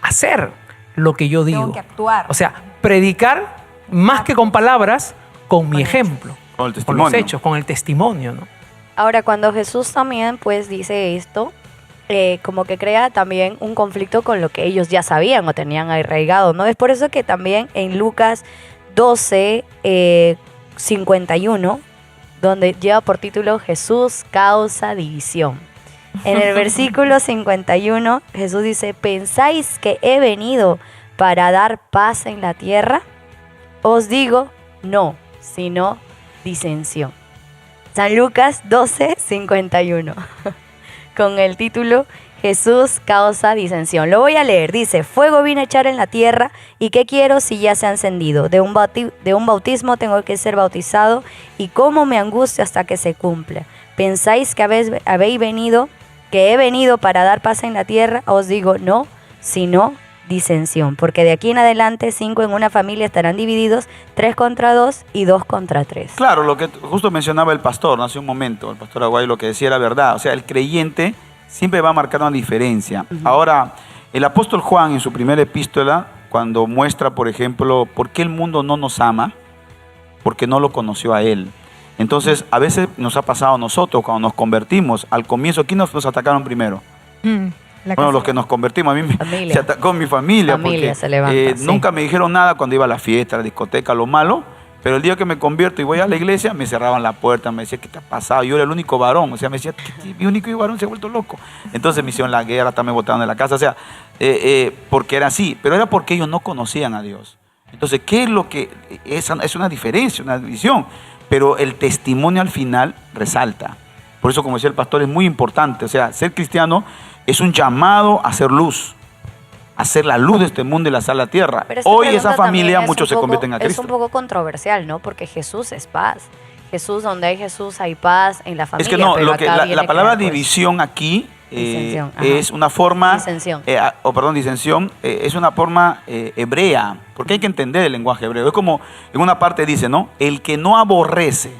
hacer lo que yo digo. Tengo que actuar. O sea, predicar más que con palabras, con mi ejemplo, Con el con los testimonio. hechos, con el testimonio, ¿no? Ahora, cuando Jesús también pues dice esto, como que crea también un conflicto con lo que ellos ya sabían o tenían arraigado, ¿no? Es por eso que también en Lucas 12, 51, donde lleva por título Jesús causa división. En el versículo 51, Jesús dice, ¿pensáis que he venido para dar paz en la tierra? Os digo, no, sino disensión. San Lucas 12, 51, con el título Jesús causa disensión. Lo voy a leer. Dice, fuego vine a echar en la tierra, ¿y qué quiero si ya se ha encendido? De un bautismo tengo que ser bautizado, y cómo me angustio hasta que se cumpla. ¿Pensáis que he venido para dar paz en la tierra? Os digo, no, sino disensión. Porque de aquí en adelante 5 en una familia estarán divididos, 3 contra 2 y 2 contra 3. Claro, lo que justo mencionaba el pastor, ¿no? Hace un momento, el pastor Aguayo lo que decía era verdad. O sea, el creyente siempre va a marcar una diferencia. Ahora, el apóstol Juan en su primera epístola, cuando muestra, por ejemplo, por qué el mundo no nos ama, porque no lo conoció a él. Entonces, a veces nos ha pasado a nosotros, cuando nos convertimos, al comienzo, ¿quién nos atacaron primero? Bueno, los que nos convertimos, a mí Familia. se atacó mi familia, Familia porque se levanta, sí. nunca me dijeron nada cuando iba a la fiesta, a la discoteca, lo malo, pero el día que me convierto y voy a la iglesia, me cerraban la puerta, me decían, ¿qué te ha pasado? Yo era el único varón, o sea, me decía, mi único varón se ha vuelto loco. Entonces me hicieron la guerra, hasta me botaron de la casa, o sea, porque era así, pero era porque ellos no conocían a Dios. Entonces, ¿qué es lo que...? Es una diferencia, una división, pero el testimonio al final resalta. Por eso, como decía el pastor, es muy importante, o sea, ser cristiano es un llamado a ser luz, a ser la luz de este mundo y la sal de la tierra. Pero esta Hoy pregunta esa familia, también es muchos un se poco- convierten a Es Cristo. un poco controversial, ¿no? Porque Jesús es paz. Jesús, donde hay Jesús, hay paz en la familia. Es que no, pero acá la viene palabra crear, pues, división aquí disensión, ajá. es una forma, Disensión. disensión, es una forma hebrea, porque hay que entender el lenguaje hebreo. Es como en una parte dice, ¿no? El que no aborrece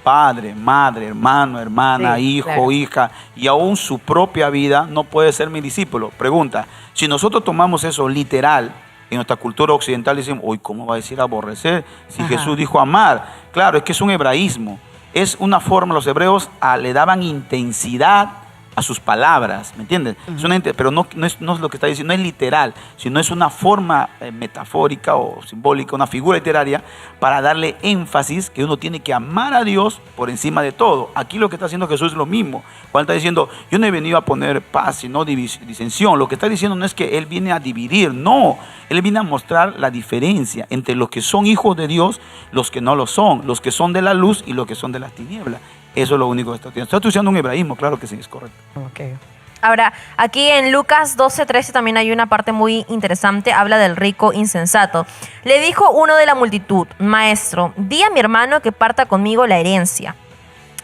padre, madre, hermano, hermana, Sí, hijo, claro. hija, y aún su propia vida, no puede ser mi discípulo. Pregunta, si nosotros tomamos eso literal, en nuestra cultura occidental decimos, uy, ¿cómo va a decir aborrecer? Si Ajá. Jesús dijo amar. Claro, es que es un hebraísmo. Es una forma, los hebreos le daban intensidad a sus palabras, ¿me entiendes? Es una pero no es lo que está diciendo, no es literal, sino es una forma metafórica o simbólica, una figura literaria para darle énfasis que uno tiene que amar a Dios por encima de todo. Aquí lo que está haciendo Jesús es lo mismo. Cuando está diciendo, yo no he venido a poner paz, sino disensión. Lo que está diciendo no es que Él viene a dividir, no. Él viene a mostrar la diferencia entre los que son hijos de Dios, los que no lo son, los que son de la luz y los que son de las tinieblas. Eso es lo único que está diciendo. Está usando un hebraísmo, claro que sí, es correcto. Ok. Ahora, aquí en Lucas 12:13 también hay una parte muy interesante, habla del rico insensato. Le dijo uno de la multitud: Maestro, di a mi hermano que parta conmigo la herencia.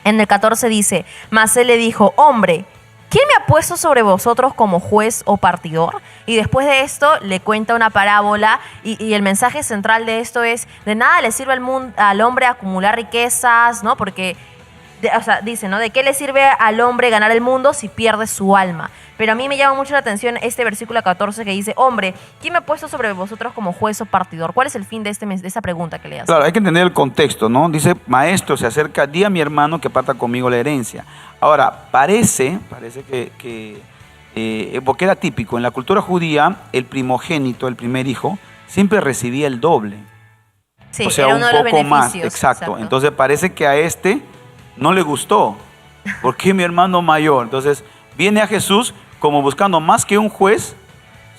En el 14 dice: Mas él le dijo: Hombre, ¿quién me ha puesto sobre vosotros como juez o partidor? Y después de esto le cuenta una parábola y el mensaje central de esto es: de nada le sirve al hombre acumular riquezas, ¿no? Porque, o sea, dice, ¿no? ¿De qué le sirve al hombre ganar el mundo si pierde su alma? Pero a mí me llama mucho la atención este versículo 14 que dice: Hombre, ¿quién me ha puesto sobre vosotros como juez o partidor? ¿Cuál es el fin de esa pregunta que le hace? Claro, hay que entender el contexto, ¿no? Dice, maestro, se acerca, di a mi hermano que parta conmigo la herencia. Ahora, parece porque era típico, en la cultura judía, el primogénito, el primer hijo, siempre recibía el doble. Sí, o sea, era un uno de los poco más, beneficios. exacto. Entonces parece que a este no le gustó. ¿Por qué mi hermano mayor? Entonces viene a Jesús como buscando más que un juez,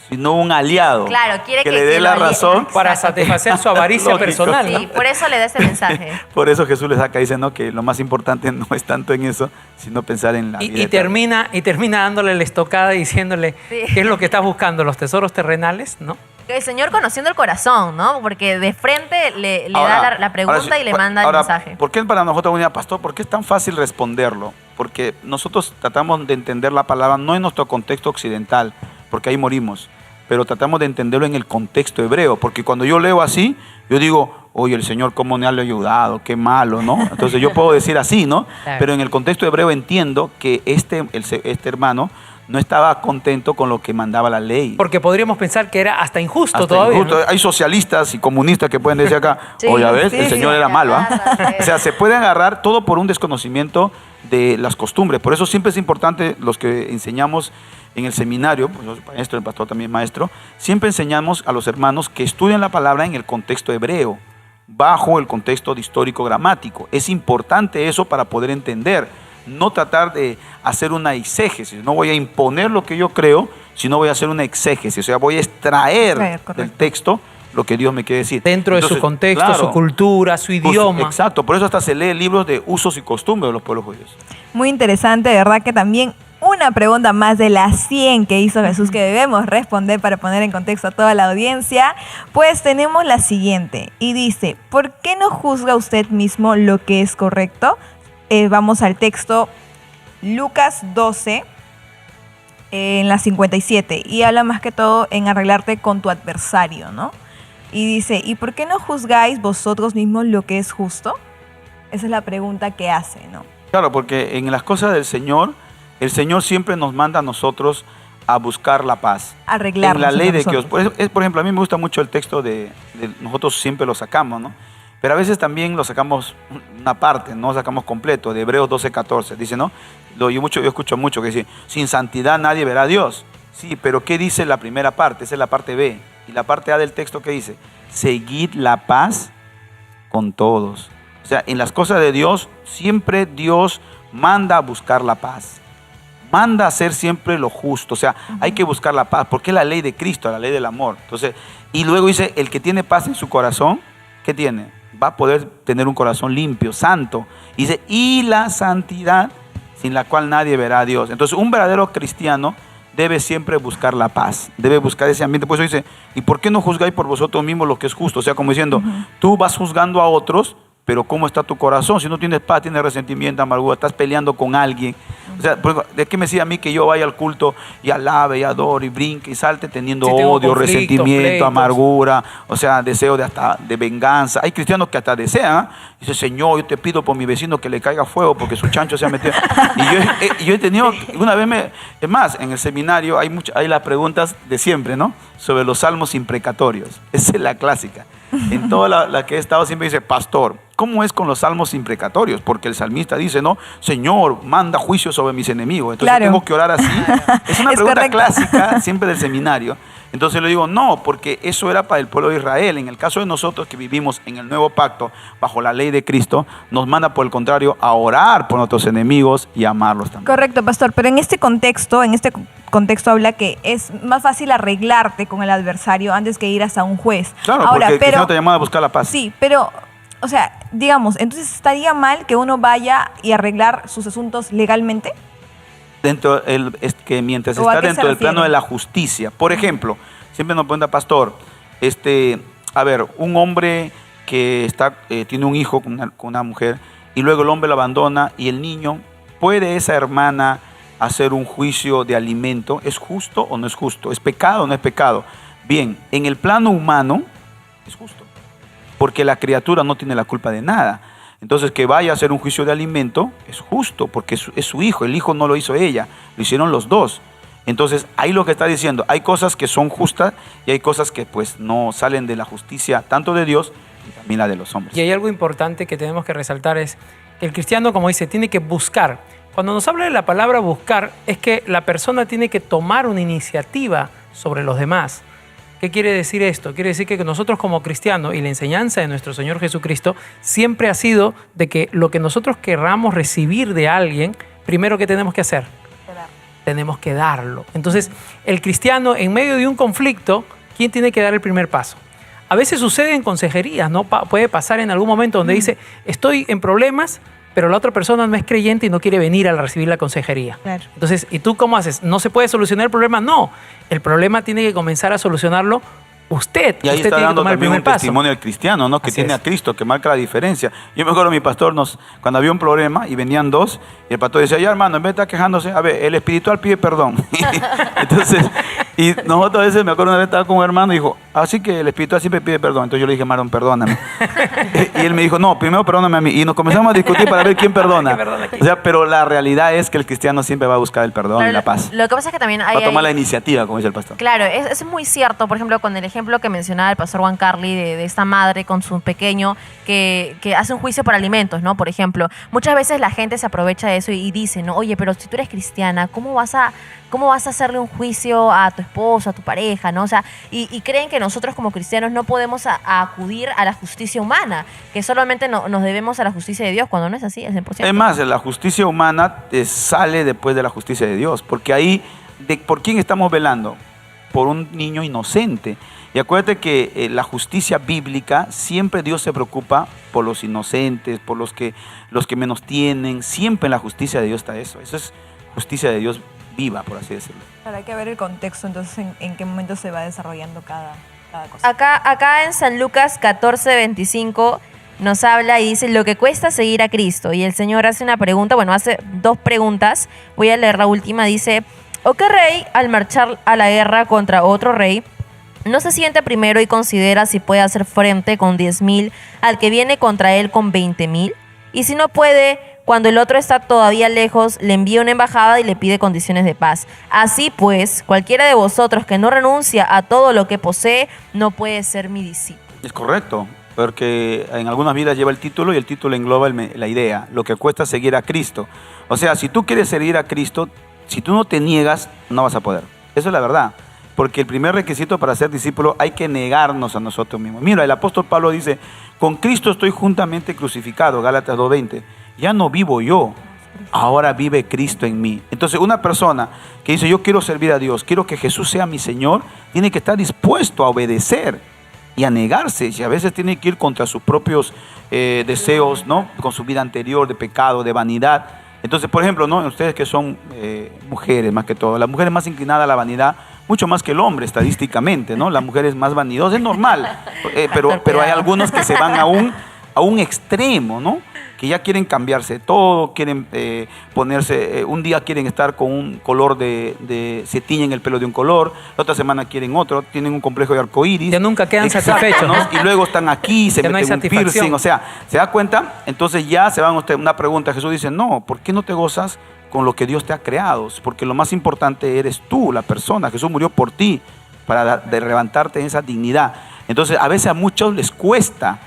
sino un aliado. Claro, quiere que le dé lo la alíe. razón. Para satisfacer su avaricia Lógico. personal, ¿no? Sí, por eso le da ese mensaje. Por eso Jesús le saca, dice, ¿no? Que lo más importante no es tanto en eso, sino pensar en la vida Y eterna. termina dándole la estocada y diciéndole Sí. qué es lo que estás buscando, los tesoros terrenales, ¿no? El Señor conociendo el corazón, ¿no? Porque de frente le Ahora- da la pregunta ahora sí, y le manda ahora, el mensaje. ¿por qué para nosotros, unidad, pastor? ¿Por qué es tan fácil responderlo? Porque nosotros tratamos de entender la palabra no en nuestro contexto occidental, porque ahí morimos, pero tratamos de entenderlo en el contexto hebreo, porque cuando yo leo así, yo digo, oye, el Señor cómo me ha ayudado, qué malo, ¿no? Entonces yo puedo decir así, ¿no? Claro. Pero en el contexto hebreo entiendo que este hermano no estaba contento con lo que mandaba la ley. Porque podríamos pensar que era hasta injusto Hasta todavía. injusto. ¿no? Hay socialistas y comunistas que pueden decir acá, Sí, oye, a ver, sí, el sí, Señor era malo, ¿ah? agarra, O sea, se puede agarrar todo por un desconocimiento de las costumbres. Por eso siempre es importante, los que enseñamos en el seminario, pues yo soy maestro, el pastor también es maestro, siempre enseñamos a los hermanos que estudian la palabra en el contexto hebreo, bajo el contexto histórico gramático. Es importante eso para poder entender. No tratar de hacer una exégesis, no voy a imponer lo que yo creo, sino voy a hacer una exégesis, o sea, voy a extraer Correcto. del texto lo que Dios me quiere decir. Dentro de su Entonces, contexto, claro, su cultura, su idioma. Exacto, por eso hasta se lee libros de usos y costumbres de los pueblos judíos. Muy interesante, de verdad que también una pregunta más de las 100 que hizo Jesús que debemos responder para poner en contexto a toda la audiencia. Pues tenemos la siguiente y dice, ¿por qué no juzga usted mismo lo que es correcto? Vamos al texto Lucas 12, en la 57, y habla más que todo en arreglarte con tu adversario, ¿no? Y dice, ¿y por qué no juzgáis vosotros mismos lo que es justo? Esa es la pregunta que hace, ¿no? Claro, porque en las cosas del Señor, el Señor siempre nos manda a nosotros a buscar la paz. Arreglarnos En la ley entre de Dios. nosotros. Por ejemplo, a mí me gusta mucho el texto de nosotros siempre lo sacamos, ¿no? Pero a veces también lo sacamos una parte, no lo sacamos completo, de Hebreos 12:14. Dice, ¿no? Yo escucho mucho que dice, sin santidad nadie verá a Dios. Sí, pero ¿qué dice la primera parte? Esa es la parte B. Y la parte A del texto, ¿qué dice? Seguid la paz con todos. O sea, en las cosas de Dios, siempre Dios manda a buscar la paz. Manda a hacer siempre lo justo. O sea, hay que buscar la paz, porque es la ley de Cristo, la ley del amor. Entonces, y luego dice, el que tiene paz en su corazón, ¿qué tiene? Va a poder tener un corazón limpio, santo. Y dice, y la santidad sin la cual nadie verá a Dios. Entonces, un verdadero cristiano debe siempre buscar la paz, debe buscar ese ambiente. Por eso dice, ¿y por qué no juzgáis por vosotros mismos lo que es justo? O sea, como diciendo, tú vas juzgando a otros, pero ¿cómo está tu corazón? Si no tienes paz, tienes resentimiento, amargura, estás peleando con alguien. O sea, ¿de qué me decía a mí que yo vaya al culto y alabe y adore y brinque y salte teniendo Si tengo odio, conflictos, resentimiento, pleitos. amargura, o sea, deseo de venganza? Hay cristianos que hasta desean, dice, Señor, yo te pido por mi vecino que le caiga fuego porque su chancho se ha metido. Y yo he tenido, una vez es más, en el seminario hay las preguntas de siempre, ¿no? Sobre los salmos imprecatorios. Esa es la clásica. En toda la que he estado siempre dice, pastor, ¿cómo es con los salmos imprecatorios? Porque el salmista dice, no, Señor, manda juicio sobre mis enemigos. Entonces Claro. tengo que orar así. Es una Es pregunta correcto. clásica siempre del seminario. Entonces le digo, no, porque eso era para el pueblo de Israel. En el caso de nosotros que vivimos en el nuevo pacto, bajo la ley de Cristo, nos manda por el contrario a orar por nuestros enemigos y a amarlos también. Correcto, pastor, pero en este contexto habla que es más fácil arreglarte con el adversario antes que ir hasta un juez. Claro, Ahora, porque el pero cristiano te llama a buscar la paz. sí, pero o sea, digamos, entonces estaría mal que uno vaya y arreglar sus asuntos legalmente. es que mientras ¿O a está qué se dentro del plano refiere? de la justicia. Por ejemplo, siempre nos pregunta, pastor, a ver, un hombre que tiene un hijo con una mujer y luego el hombre lo abandona y el niño, ¿puede esa hermana hacer un juicio de alimento? ¿Es justo o no es justo? ¿Es pecado o no es pecado? Bien, en el plano humano es justo, porque la criatura no tiene la culpa de nada. Entonces, que vaya a hacer un juicio de alimento es justo, porque es su hijo. El hijo no lo hizo ella, lo hicieron los dos. Entonces, ahí lo que está diciendo, hay cosas que son justas y hay cosas que pues no salen de la justicia, tanto de Dios y también la de los hombres. Y hay algo importante que tenemos que resaltar, es que el cristiano, como dice, tiene que buscar. Cuando nos habla de la palabra buscar, es que la persona tiene que tomar una iniciativa sobre los demás. ¿Qué quiere decir esto? Quiere decir que nosotros como cristianos y la enseñanza de nuestro Señor Jesucristo siempre ha sido de que lo que nosotros querramos recibir de alguien, primero, ¿qué tenemos que hacer? Tenemos que darlo. Entonces, el cristiano en medio de un conflicto, ¿quién tiene que dar el primer paso? A veces sucede en consejerías, ¿no? Puede pasar en algún momento donde dice, estoy en problemas, pero la otra persona no es creyente y no quiere venir a recibir la consejería. Claro. Entonces, ¿y tú cómo haces? ¿No se puede solucionar el problema? No. El problema tiene que comenzar a solucionarlo usted. Y ahí Usted está tiene que dando tomar el también primer un paso. testimonio del cristiano, ¿no? Que Así tiene es. a Cristo, que marca la diferencia. Yo me acuerdo, mi pastor, cuando había un problema y venían dos, y el pastor decía, ya hermano, en vez de estar quejándose, a ver, el espiritual pide perdón. Entonces, y nosotros a veces, me acuerdo una vez estaba con un hermano y dijo, así que el espiritual siempre pide perdón. Entonces yo le dije, Marón, perdóname. Y él me dijo, no, primero perdóname a mí. Y nos comenzamos a discutir para ver quién perdona. ¿Quién perdona a quién? O sea, pero la realidad es que el cristiano siempre va a buscar el perdón y la paz. Lo que pasa es que también Va hay... a tomar la iniciativa, como dice el pastor. Claro, es muy cierto, por ejemplo, con el ejemplo que mencionaba el pastor Juan Carly de esta madre con su pequeño que hace un juicio por alimentos, ¿no? Por ejemplo, muchas veces la gente se aprovecha de eso y dice, no, oye, pero si tú eres cristiana, ¿cómo vas a hacerle un juicio a tu esposo, a tu pareja, ¿no? O sea, y creen que nosotros como cristianos no podemos a acudir a la justicia humana, que solamente nos debemos a la justicia de Dios, cuando no es así, es 100%. Es más, la justicia humana sale después de la justicia de Dios, porque ahí, ¿por quién estamos velando? Por un niño inocente. Y acuérdate que la justicia bíblica, siempre Dios se preocupa por los inocentes, por los que menos tienen. Siempre en la justicia de Dios está eso. Eso es justicia de Dios viva, por así decirlo. Ahora hay que ver el contexto, entonces, en qué momento se va desarrollando cada cosa. Acá en San Lucas 14:25 nos habla y dice lo que cuesta seguir a Cristo. Y el Señor hace una pregunta, bueno, hace dos preguntas. Voy a leer la última. Dice, ¿o qué rey al marchar a la guerra contra otro rey no se siente primero y considera si puede hacer frente con 10,000 al que viene contra él con 20,000? Y si no puede, cuando el otro está todavía lejos, le envía una embajada y le pide condiciones de paz. Así pues, cualquiera de vosotros que no renuncia a todo lo que posee, no puede ser mi discípulo. Es correcto, porque en algunas vidas lleva el título y el título engloba la idea, lo que cuesta seguir a Cristo. O sea, si tú quieres seguir a Cristo, si tú no te niegas, no vas a poder. Eso es la verdad. Porque el primer requisito para ser discípulo hay que negarnos a nosotros mismos. Mira, el apóstol Pablo dice, con Cristo estoy juntamente crucificado, Gálatas 2:20. Ya no vivo yo, ahora vive Cristo en mí. Entonces una persona que dice, yo quiero servir a Dios, quiero que Jesús sea mi Señor, tiene que estar dispuesto a obedecer y a negarse. Y a veces tiene que ir contra sus propios deseos, ¿no? Con su vida anterior de pecado, de vanidad. Entonces, por ejemplo, ¿no? Ustedes que son mujeres más que todo, la mujer es más inclinada a la vanidad, mucho más que el hombre estadísticamente, ¿no? La mujer es más vanidosa, es normal, pero hay algunos que se van a un extremo, ¿no? Que ya quieren cambiarse todo, quieren ponerse, un día quieren estar con un color se tiñen el pelo de un color, la otra semana quieren otro, tienen un complejo de arcoíris. Ya nunca quedan Exacto, satisfechos, ¿no? Y luego están aquí, se Ya no hay meten un satisfacción. piercing, o sea, ¿se da cuenta? Entonces ya se van usted una pregunta. Jesús dice, no, ¿por qué no te gozas con lo que Dios te ha creado? Porque lo más importante eres tú, la persona. Jesús murió por ti para levantarte en esa dignidad. Entonces a veces a muchos les cuesta.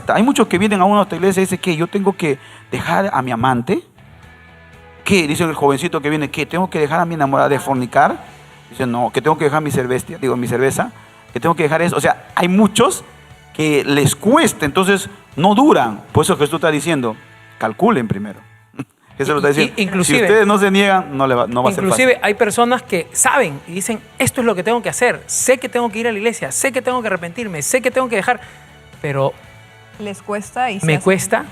Hay muchos que vienen a una otra iglesia y dicen que yo tengo que dejar a mi amante. ¿Qué? Dice el jovencito que viene, ¿qué? ¿Tengo que dejar a mi enamorada de fornicar? Dice, no, que tengo que dejar mi cerveza, que tengo que dejar eso. O sea, hay muchos que les cuesta, entonces no duran. Por eso Jesús está diciendo, calculen primero. Eso lo está diciendo. Inclusive, si ustedes no se niegan, no va a ser fácil. Inclusive hay personas que saben y dicen, esto es lo que tengo que hacer, sé que tengo que ir a la iglesia, sé que tengo que arrepentirme, sé que tengo que dejar, pero Les cuesta y me cuesta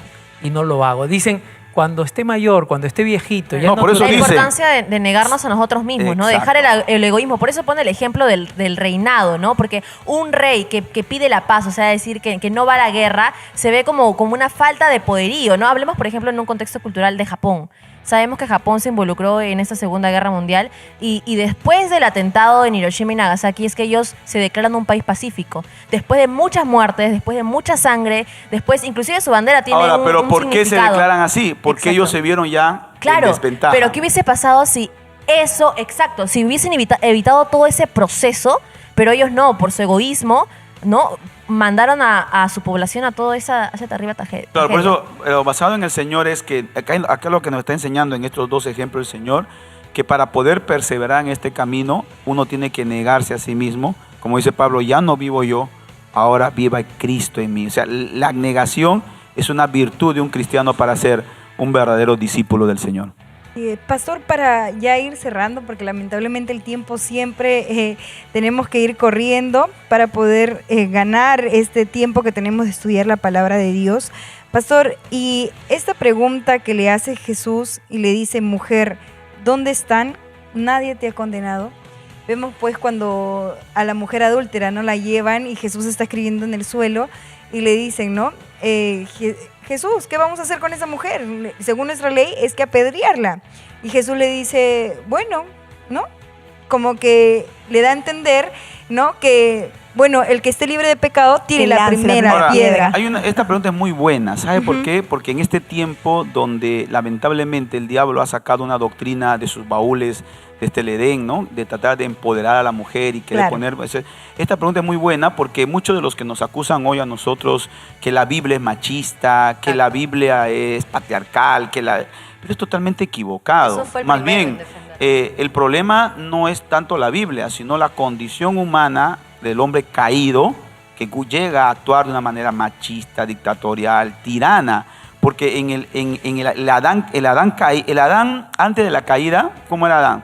y no lo hago. Dicen, cuando esté mayor, cuando esté viejito, ya No, por eso La dice- importancia de negarnos a nosotros mismos, ¿no? Exacto. Dejar el egoísmo. Por eso pone el ejemplo del reinado, ¿no? Porque un rey que pide la paz, o sea, decir que no va a la guerra, se ve como una falta de poderío, ¿no? Hablemos, por ejemplo, en un contexto cultural de Japón. Sabemos que Japón se involucró en esta Segunda Guerra Mundial y después del atentado en Hiroshima y Nagasaki es que ellos se declaran un país pacífico. Después de muchas muertes, después de mucha sangre, después inclusive su bandera tiene Ahora, un pero un ¿por qué se significado. declaran así? Porque Exacto. ellos se vieron ya en Claro, desventaja. pero ¿qué hubiese pasado si eso, exacto, si hubiesen evitado todo ese proceso, pero ellos no, por su egoísmo, ¿no? Mandaron a su población a toda esa terrible tragedia. Claro, por eso, lo basado en el Señor es que, acá lo que nos está enseñando en estos dos ejemplos el Señor, que para poder perseverar en este camino, uno tiene que negarse a sí mismo. Como dice Pablo, ya no vivo yo, ahora viva Cristo en mí. O sea, la negación es una virtud de un cristiano para ser un verdadero discípulo del Señor. Pastor, para ya ir cerrando, porque lamentablemente el tiempo siempre tenemos que ir corriendo para poder ganar este tiempo que tenemos de estudiar la palabra de Dios. Pastor, y esta pregunta que le hace Jesús y le dice, mujer, ¿dónde están? Nadie te ha condenado. Vemos pues cuando a la mujer adúltera no la llevan y Jesús está escribiendo en el suelo y le dicen, ¿no? Jesús, ¿qué vamos a hacer con esa mujer? Según nuestra ley es que apedrearla. Y Jesús le dice, bueno, ¿no? Como que le da a entender, ¿no? Que, bueno, el que esté libre de pecado tiene Que la lance la primera primera piedra. Esta pregunta es muy buena. ¿Sabe por qué? Porque en este tiempo donde lamentablemente el diablo ha sacado una doctrina de sus baúles desde el Edén, ¿no? De tratar de empoderar a la mujer y querer poner... Esta pregunta es muy buena porque muchos de los que nos acusan hoy a nosotros que la Biblia es machista, que la Biblia es patriarcal, pero es totalmente equivocado. Eso fue el Más primero bien, en defender. el problema no es tanto la Biblia, sino la condición humana del hombre caído que llega a actuar de una manera machista, dictatorial, tirana. Porque el Adán antes de la caída, ¿cómo era Adán?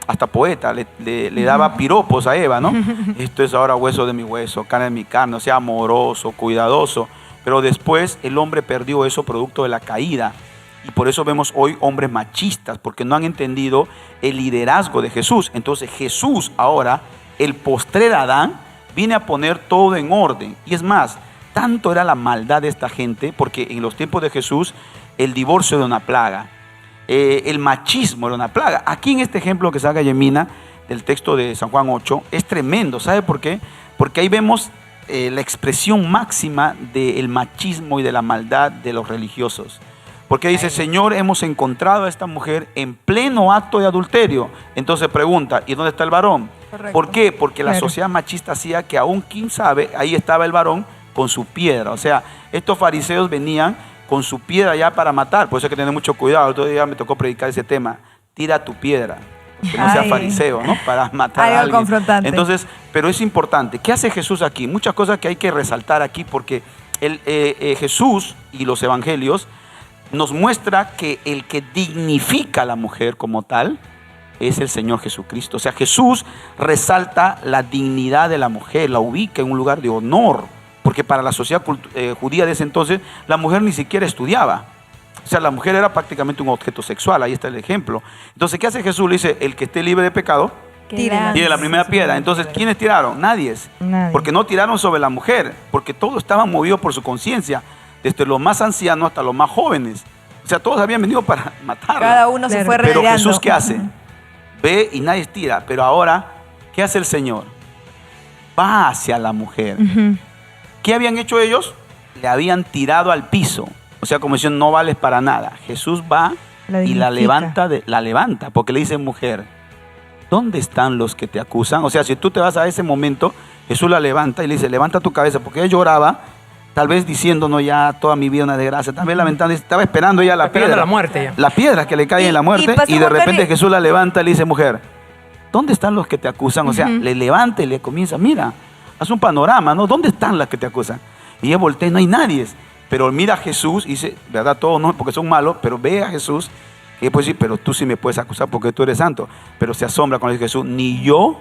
Hasta poeta, le daba piropos a Eva, ¿no? Esto es ahora hueso de mi hueso, carne de mi carne, o sea, amoroso, cuidadoso. Pero después el hombre perdió eso producto de la caída. Y por eso vemos hoy hombres machistas, porque no han entendido el liderazgo de Jesús. Entonces Jesús ahora, el postrer Adán, viene a poner todo en orden. Y es más, tanto era la maldad de esta gente, porque en los tiempos de Jesús el divorcio era una plaga. El machismo era una plaga. Aquí en este ejemplo que saca Yemina del texto de San Juan 8 es tremendo. ¿Sabe por qué? Porque ahí vemos la expresión máxima del machismo y de la maldad de los religiosos. Porque dice, Señor, hemos encontrado a esta mujer en pleno acto de adulterio. Entonces pregunta, ¿y dónde está el varón? Correcto. ¿Por qué? Porque la sociedad machista hacía que aún quién sabe, ahí estaba el varón con su piedra. O sea, estos fariseos venían con su piedra ya para matar. Por eso hay que tener mucho cuidado. El otro día me tocó predicar ese tema. Tira tu piedra. Que no sea Ay. fariseo, ¿no? Para matar Algo a alguien. confrontante. Entonces, pero es importante. ¿Qué hace Jesús aquí? Muchas cosas que hay que resaltar aquí porque Jesús y los evangelios nos muestra que el que dignifica a la mujer como tal es el Señor Jesucristo. O sea, Jesús resalta la dignidad de la mujer, la ubica en un lugar de honor. Porque para la sociedad judía de ese entonces, la mujer ni siquiera estudiaba. O sea, la mujer era prácticamente un objeto sexual. Ahí está el ejemplo. Entonces, ¿qué hace Jesús? Le dice, el que esté libre de pecado, tiene la primera piedra. Entonces, ¿quiénes tiraron? Nadie. Porque no tiraron sobre la mujer, porque todos estaban movidos por su conciencia, desde los más ancianos hasta los más jóvenes. O sea, todos habían venido para matarla. Cada uno se fue Pero retirando. Jesús, ¿qué hace? Ve y nadie tira. Pero ahora, ¿qué hace el Señor? Va hacia la mujer. ¿Qué habían hecho ellos? Le habían tirado al piso. O sea, como diciendo, no vales para nada. Jesús va y la levanta, porque le dice, mujer, ¿dónde están los que te acusan? O sea, si tú te vas a ese momento, Jesús la levanta y le dice, levanta tu cabeza, porque ella lloraba, tal vez diciendo, no, ya toda mi vida una desgracia, tal vez lamentando, estaba esperando ya la piedra. la muerte ya. La piedra que le cae en la muerte, Pastor y de Juan repente Carlos, Jesús la levanta y le dice, mujer, ¿dónde están los que te acusan? O sea, le levanta y le comienza, mira, haz un panorama, ¿no? ¿Dónde están las que te acusan? Y ella voltea, no hay nadie. Pero mira a Jesús y dice, ¿verdad? Todos no, porque son malos, pero ve a Jesús, que puede decir, pero tú sí me puedes acusar porque tú eres santo. Pero se asombra cuando dice Jesús, ni yo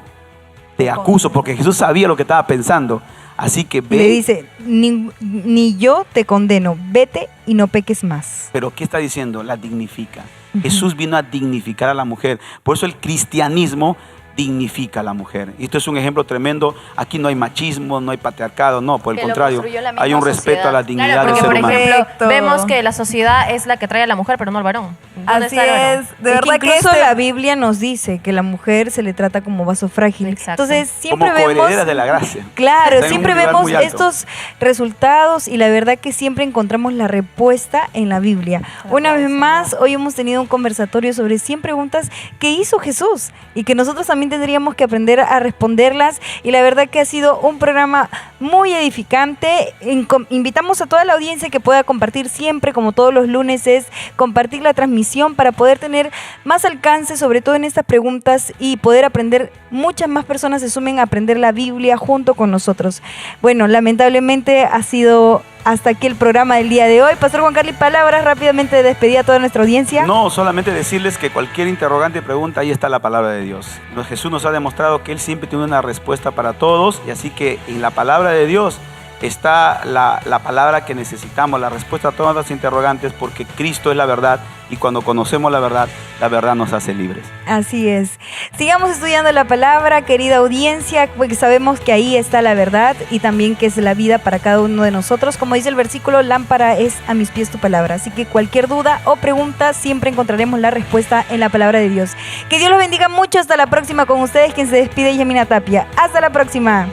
te acuso, porque Jesús sabía lo que estaba pensando. Así que Y ve. le dice, ni yo te condeno, vete y no peques más. Pero ¿qué está diciendo? La dignifica. Jesús vino a dignificar a la mujer. Por eso el cristianismo dignifica a la mujer. Y esto es un ejemplo tremendo. Aquí no hay machismo, no hay patriarcado, no, por el Que lo contrario, construyó la misma hay un respeto sociedad. a la dignidad Claro, del porque ser por humano. ejemplo, Correcto. vemos que la sociedad es la que trae a la mujer, pero no al varón. ¿Dónde Así está el varón? es, de Y que verdad que incluso la Biblia nos dice que la mujer se le trata como vaso frágil. Exacto. Entonces siempre Como vemos, coherederas de la gracia. claro, Está en un siempre nivel vemos muy alto. estos resultados y la verdad que siempre encontramos la respuesta en la Biblia. Una vez más, hoy hemos tenido un conversatorio sobre 100 preguntas que hizo Jesús y que nosotros también tendríamos que aprender a responderlas, y la verdad que ha sido un programa muy edificante. Invitamos a toda la audiencia que pueda compartir siempre, como todos los lunes, es compartir la transmisión para poder tener más alcance, sobre todo en estas preguntas, y poder aprender, muchas más personas se sumen a aprender la Biblia junto con nosotros. Bueno, lamentablemente ha sido hasta aquí el programa del día de hoy. Pastor Juan Carly, palabras rápidamente de despedida a toda nuestra audiencia. No, solamente decirles que cualquier interrogante y pregunta, ahí está la palabra de Dios. Jesús nos ha demostrado que Él siempre tiene una respuesta para todos, y así que en la palabra de Dios está la palabra que necesitamos, la respuesta a todas las interrogantes, porque Cristo es la verdad, y cuando conocemos la verdad nos hace libres. Así es. Sigamos estudiando la palabra, querida audiencia, porque sabemos que ahí está la verdad y también que es la vida para cada uno de nosotros. Como dice el versículo, lámpara es a mis pies tu palabra. Así que cualquier duda o pregunta, siempre encontraremos la respuesta en la palabra de Dios. Que Dios los bendiga mucho. Hasta la próxima con ustedes. Quien se despide, Yamina Tapia. Hasta la próxima.